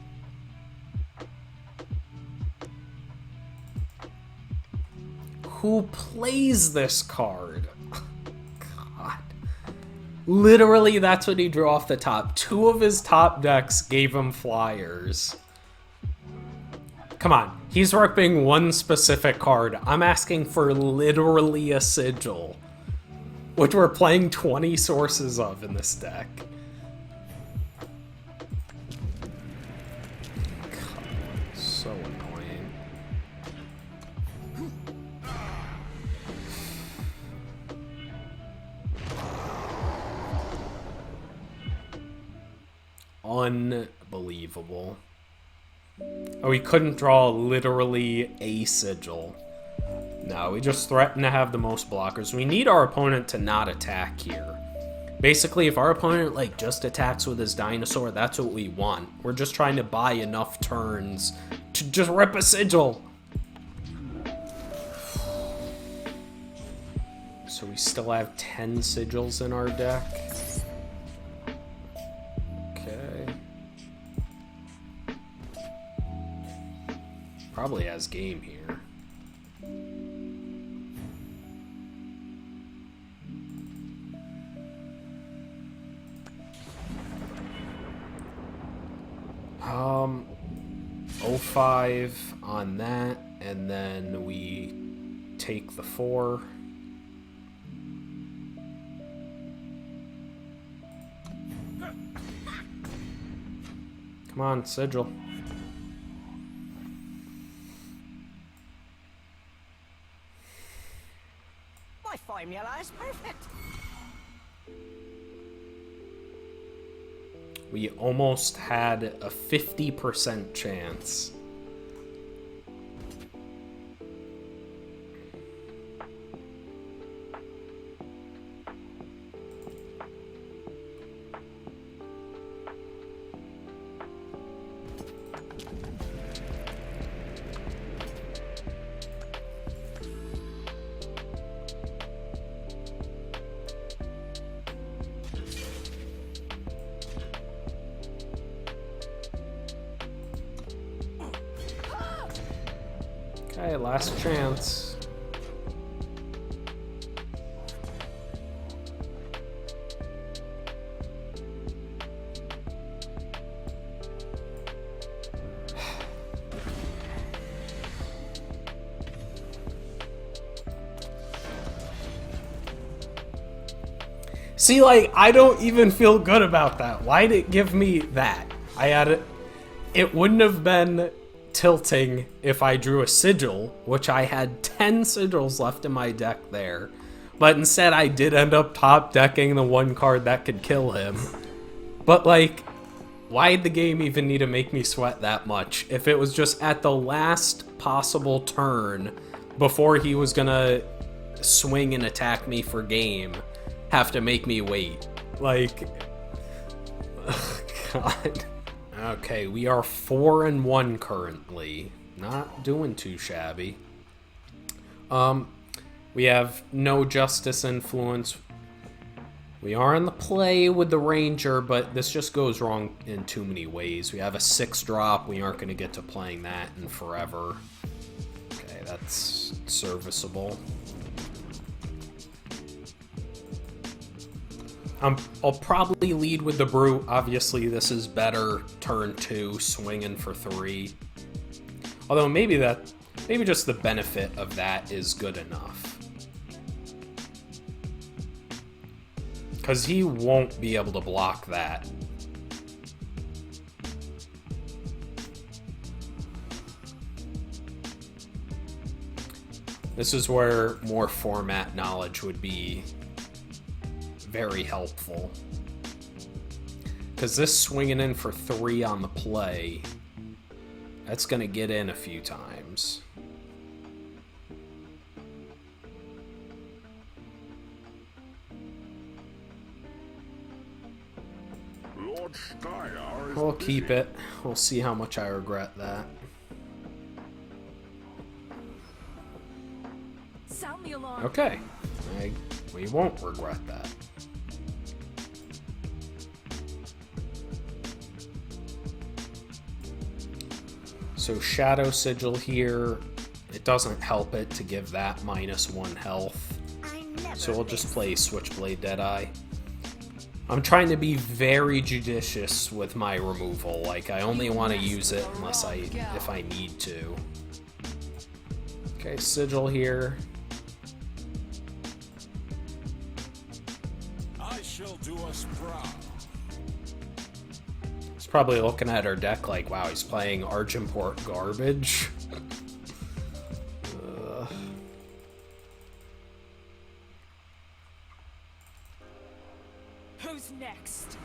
Who plays this card? God. Literally, that's what he drew off the top. 2 of his top decks gave him flyers. Come on, he's ripping one specific card. I'm asking for literally a sigil, which we're playing 20 sources of in this deck. God, so annoying. Unbelievable. Oh, he couldn't draw literally a sigil. No, we just threaten to have the most blockers. We need our opponent to not attack here. Basically, if our opponent like just attacks with his dinosaur, that's what we want. We're just trying to buy enough turns to just rip a sigil. So we still have 10 sigils in our deck. Okay. Probably has game here. Um, 05 on that, and then we take the 4. Come on, sigil. My formula is perfect. We almost had a 50% chance. Okay, last chance. See, like, I don't even feel good about that. Why'd it give me that? I had it. It wouldn't have been tilting if I drew a sigil, which I had 10 sigils left in my deck there. But instead, I did end up top decking the one card that could kill him. But, like, why'd the game even need to make me sweat that much? If it was just at the last possible turn before he was gonna swing and attack me for game, have to make me wait. Like, oh God. Okay, we are 4-1 currently. Not doing too shabby. We have no justice influence. We are in the play with the ranger, but this just goes wrong in too many ways. We have a 6-drop. We aren't going to get to playing that in forever. Okay, that's serviceable. I'll probably lead with the brute. Obviously, this is better. Turn 2, swinging for 3. Although maybe just the benefit of that is good enough. Because he won't be able to block that. This is where more format knowledge would be very helpful. Because this swinging in for 3 on the play, that's going to get in a few times. Lord Steyer is We'll keep it. We'll see how much I regret that. Sound the alarm. Okay. We won't regret that. So Shadow Sigil here, it doesn't help it to give that -1 health. So we'll just play Switchblade Deadeye. I'm trying to be very judicious with my removal. Like, I only want to use it unless if I need to. Okay, Sigil here. I shall do us proud. He's probably looking at our deck like, wow, he's playing Argenport garbage. Who's next?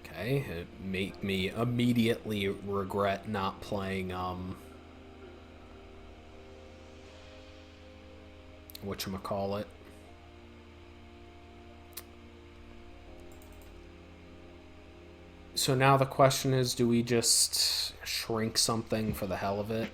Okay, it make me immediately regret not playing, whatchamacallit. So now the question is, do we just shrink something for the hell of it?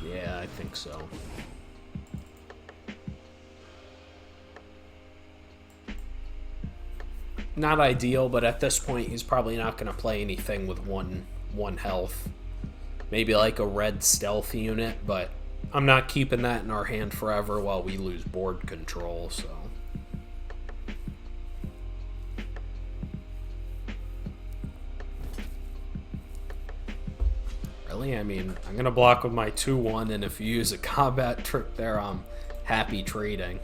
Yeah, I think so. Not ideal, but at this point he's probably not going to play anything with one health. Maybe like a red stealth unit, but I'm not keeping that in our hand forever while we lose board control, so... Really? I mean, I'm going to block with my 2-1, and if you use a combat trick there, I'm happy trading.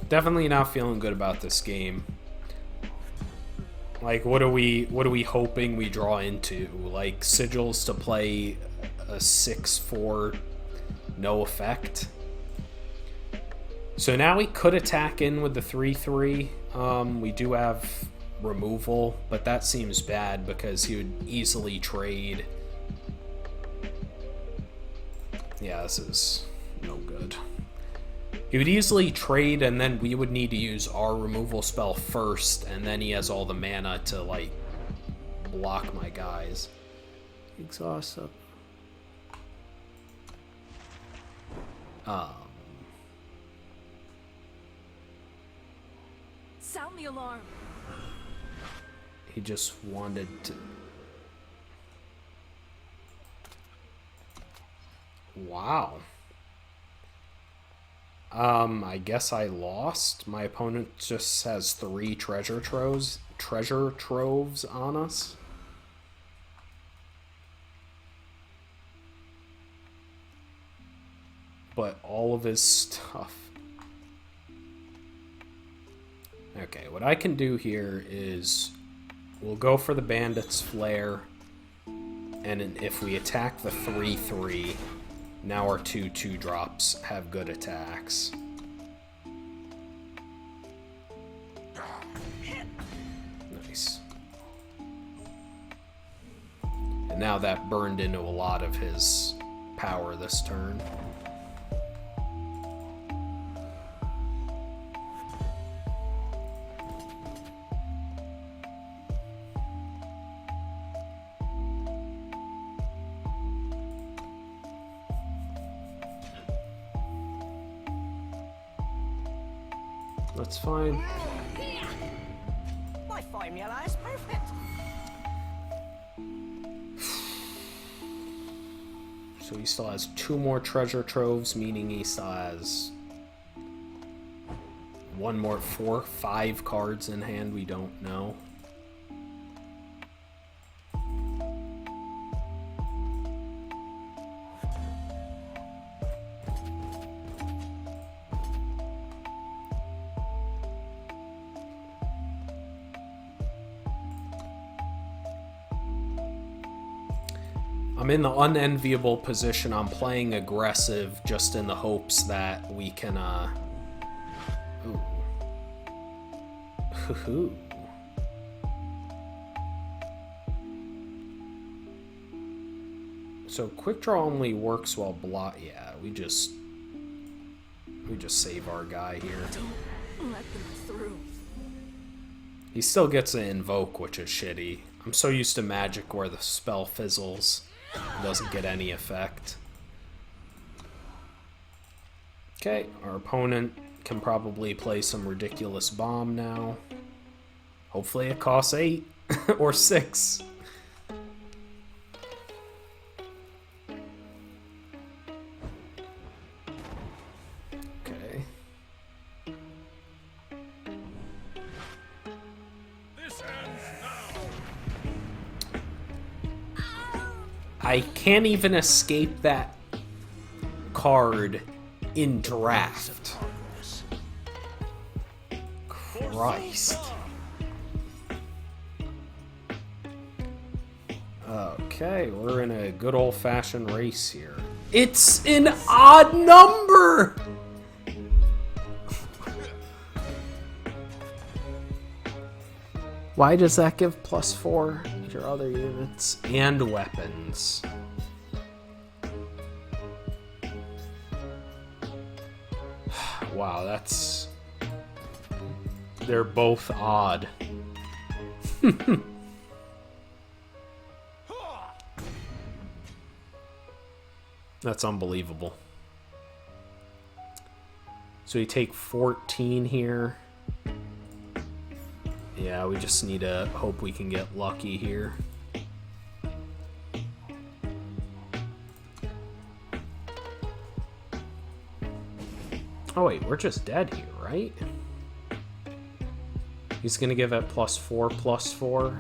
Definitely not feeling good about this game. Like, what are we hoping we draw into? Like, sigils to play a 6-4 no effect? So now we could attack in with the 3-3. We do have removal, but that seems bad because he would easily trade. Yeah, this is no good. He would easily trade, and then we would need to use our removal spell first, and then he has all the mana to, like, block my guys. Exhaust up. Sound the alarm. He just wanted to... Wow. I guess I lost. My opponent just has 3 treasure troves on us. But all of his stuff. Okay, what I can do here is we'll go for the bandit's flare, and if we attack the 3-3, now our 2/2 drops have good attacks. Nice. And now that burned into a lot of his power this turn. That's fine. My formula is perfect. So he still has 2 more treasure troves, meaning he still has 1 more, 4, 5 cards in hand we don't know. I'm in the unenviable position. I'm playing aggressive just in the hopes that we can, ooh. Hoo-hoo. So quick draw only works while block. Yeah, we just save our guy here. Don't let them through. He still gets to invoke, which is shitty. I'm so used to Magic where the spell fizzles. It doesn't get any effect. Okay, our opponent can probably play some ridiculous bomb now. Hopefully it costs 8 or 6. Okay. This ends now. I can't even escape that card in draft. Christ. Okay, we're in a good old-fashioned race here. It's an odd number! Armor! Why does that give +4 to your other units and weapons? Wow, that's... They're both odd. That's unbelievable. So we take 14 here. Yeah, we just need to hope we can get lucky here. Oh wait, we're just dead here, right? He's gonna give it +4/+4.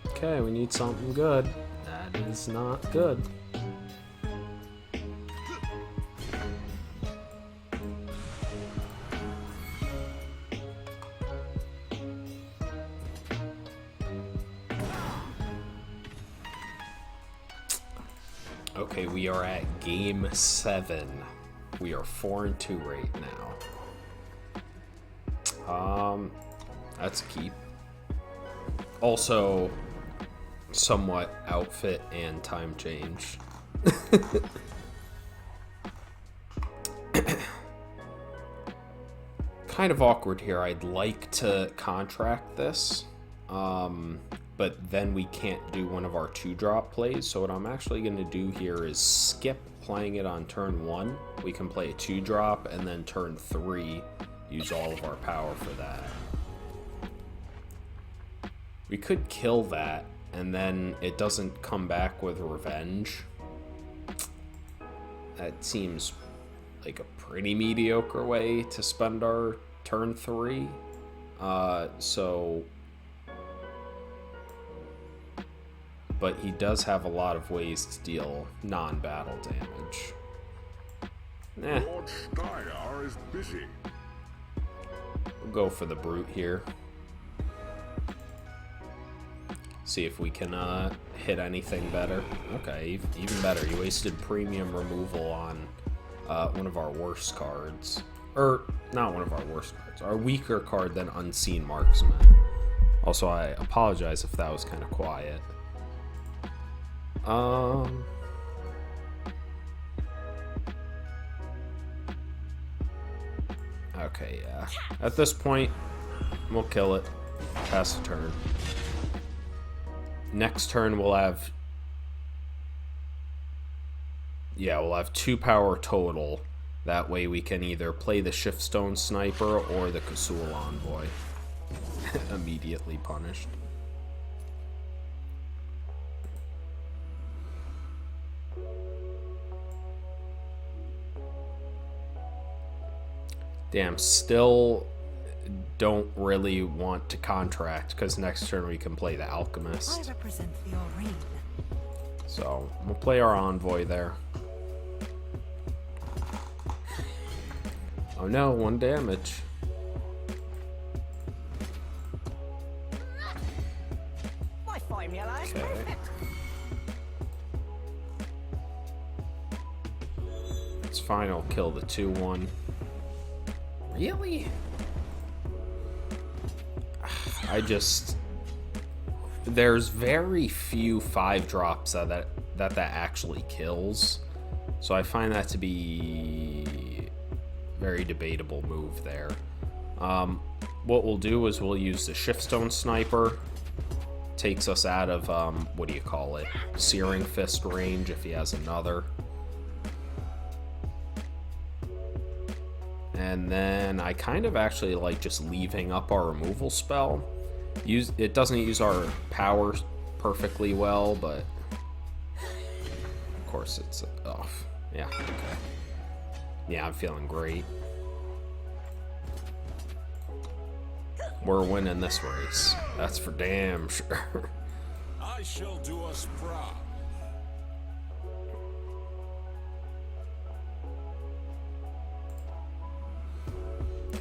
Okay, we need something good. That is not good. Okay, we are at game 7. We are 4-2 right now. That's a keep. Also, somewhat outfit and time change. Kind of awkward here. I'd like to contract this, but then we can't do one of our 2-drop plays. So what I'm actually going to do here is skip playing it on turn 1. We can play a 2-drop, and then turn 3 use all of our power for that. We could kill that, and then it doesn't come back with revenge. That seems like a pretty mediocre way to spend our turn 3. But he does have a lot of ways to deal non-battle damage. Lord Steyer is busy. We'll go for the brute here. See if we can hit anything better. Okay, even better. You wasted premium removal on one of our worst cards. Or, not one of our worst cards. Our weaker card than Unseen Marksman. Also, I apologize if that was kind of quiet. Okay, yeah. At this point, we'll kill it. Pass the turn. Next turn we'll have... Yeah, we'll have 2 power total. That way we can either play the Shiftstone Sniper or the Kasul Envoy. Immediately punished. Damn, still don't really want to contract because next turn we can play the Alchemist. I represent the Aurene. So we'll play our Envoy there. Oh no, 1 damage. My formula is Okay. perfect. It's fine, I'll kill the 2-1. Really? There's very few 5-drops that actually kills. So I find that to be very debatable move there. What we'll do is we'll use the Shiftstone Sniper. Takes us out of, what do you call it? Searing Fist range if he has another. And then I kind of actually like just leaving up our removal spell. It doesn't use our power perfectly well, but of course it's off. Yeah, okay. Yeah, I'm feeling great. We're winning this race. That's for damn sure. I shall do us proud.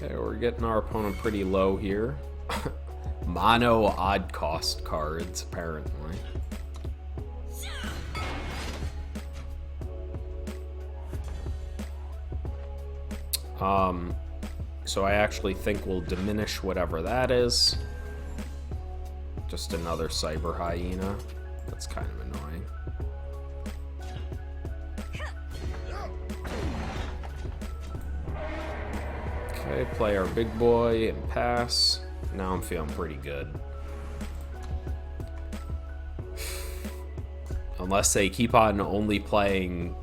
Okay, we're getting our opponent pretty low here. mono odd cost cards, apparently. So I actually think we'll diminish whatever that is. Just another cyber hyena. That's kind of annoying. Okay, play our big boy and pass. Now I'm feeling pretty good. Unless they keep on only playing...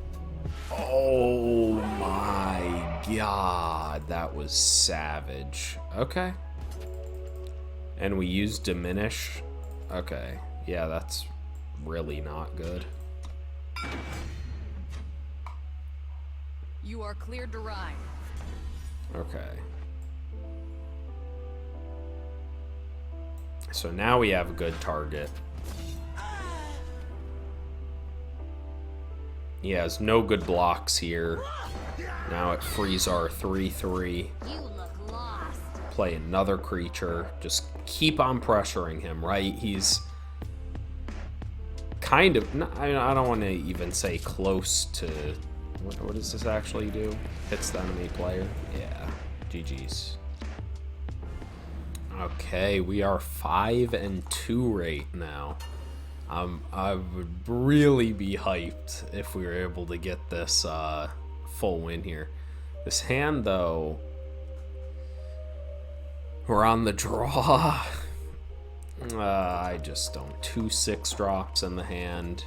Oh my god, that was savage. Okay. And we use diminish. Okay, yeah, that's really not good. You are cleared to ride. Okay. So now we have a good target. He has no good blocks here. Now it frees our 3/3. You look lost. Play another creature. Just keep on pressuring him, right? He's kind of... I don't want to even say close to... What does this actually do? Hits the enemy player? Yeah. GG's. Okay, we are 5-2 right now. I would really be hyped if we were able to get this full win here. This hand, though, we're on the draw. I just don't. 2 6-drops in the hand.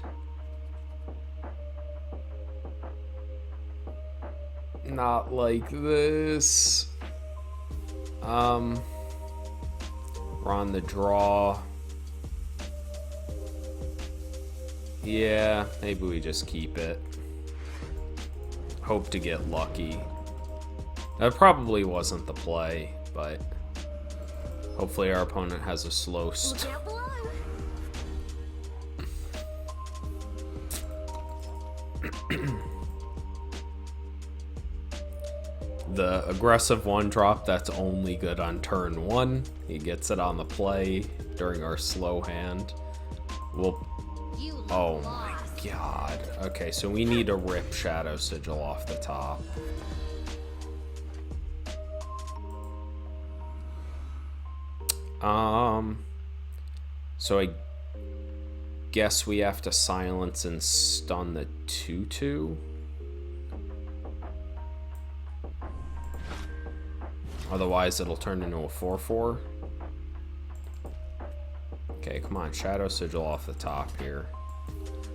Not like this. We're on the draw. Yeah, maybe we just keep it. Hope to get lucky. That probably wasn't the play, but hopefully our opponent has a slow Look out below. The aggressive 1-drop, that's only good on turn 1. He gets it on the play during our slow hand. We'll... You look Oh my lost. god. Okay, so we need to rip Shadow Sigil off the top. So I guess we have to silence and stun the 2/2. Otherwise, it'll turn into a 4/4. Okay, come on, Shadow Sigil off the top here.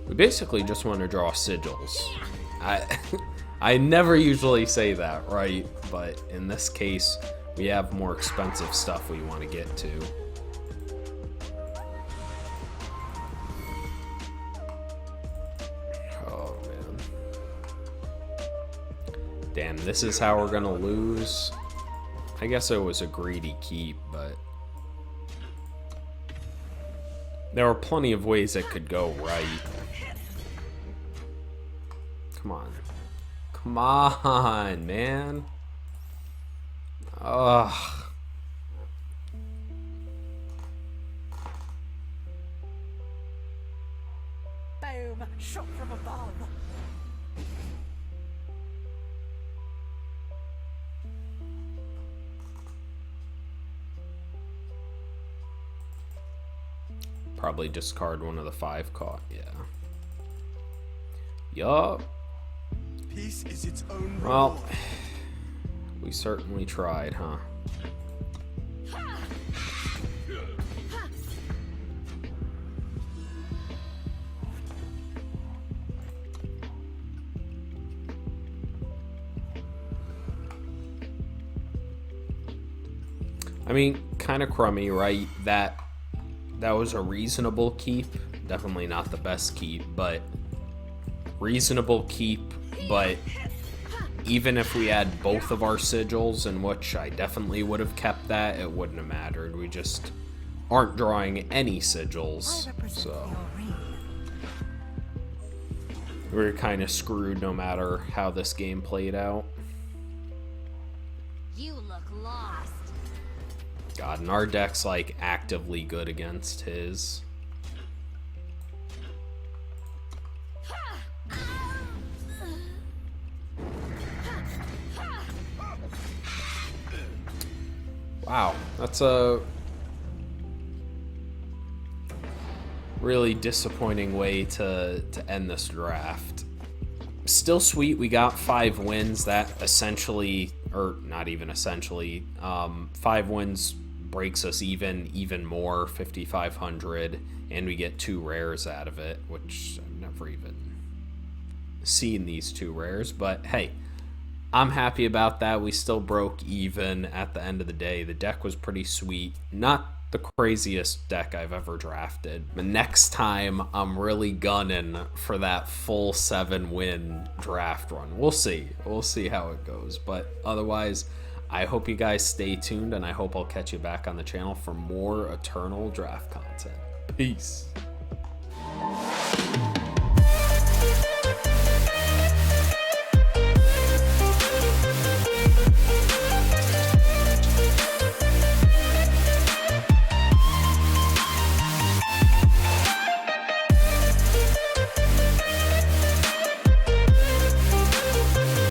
We basically just want to draw sigils. I never usually say that, right? But in this case, we have more expensive stuff we want to get to. Oh, man. Damn, this is how we're gonna lose. I guess it was a greedy keep, but there were plenty of ways it could go right. Come on. Come on, man. Ugh. Boom! Shot from above. Probably discard one of the 5 caught. Yeah. Yup. Peace is its own Well, we certainly tried, huh? I mean, kind of crummy, right? That was a reasonable keep. Definitely not the best keep, but reasonable keep. But even if we had both of our sigils, in which I definitely would have kept that, it wouldn't have mattered. We just aren't drawing any sigils, so we're kind of screwed no matter how this game played out. You look lost. God, and our deck's like actively good against his. Wow, that's a really disappointing way to end this draft. Still sweet, we got 5 wins. That essentially, or not even essentially, 5 wins breaks us even more, 5,500, and we get 2 rares out of it, which I've never even seen these 2 rares, but hey, I'm happy about that. We still broke even at the end of the day. The deck was pretty sweet. Not the craziest deck I've ever drafted. But next time, I'm really gunning for that full 7-win draft run. We'll see. We'll see how it goes. But otherwise, I hope you guys stay tuned, and I hope I'll catch you back on the channel for more Eternal draft content. Peace.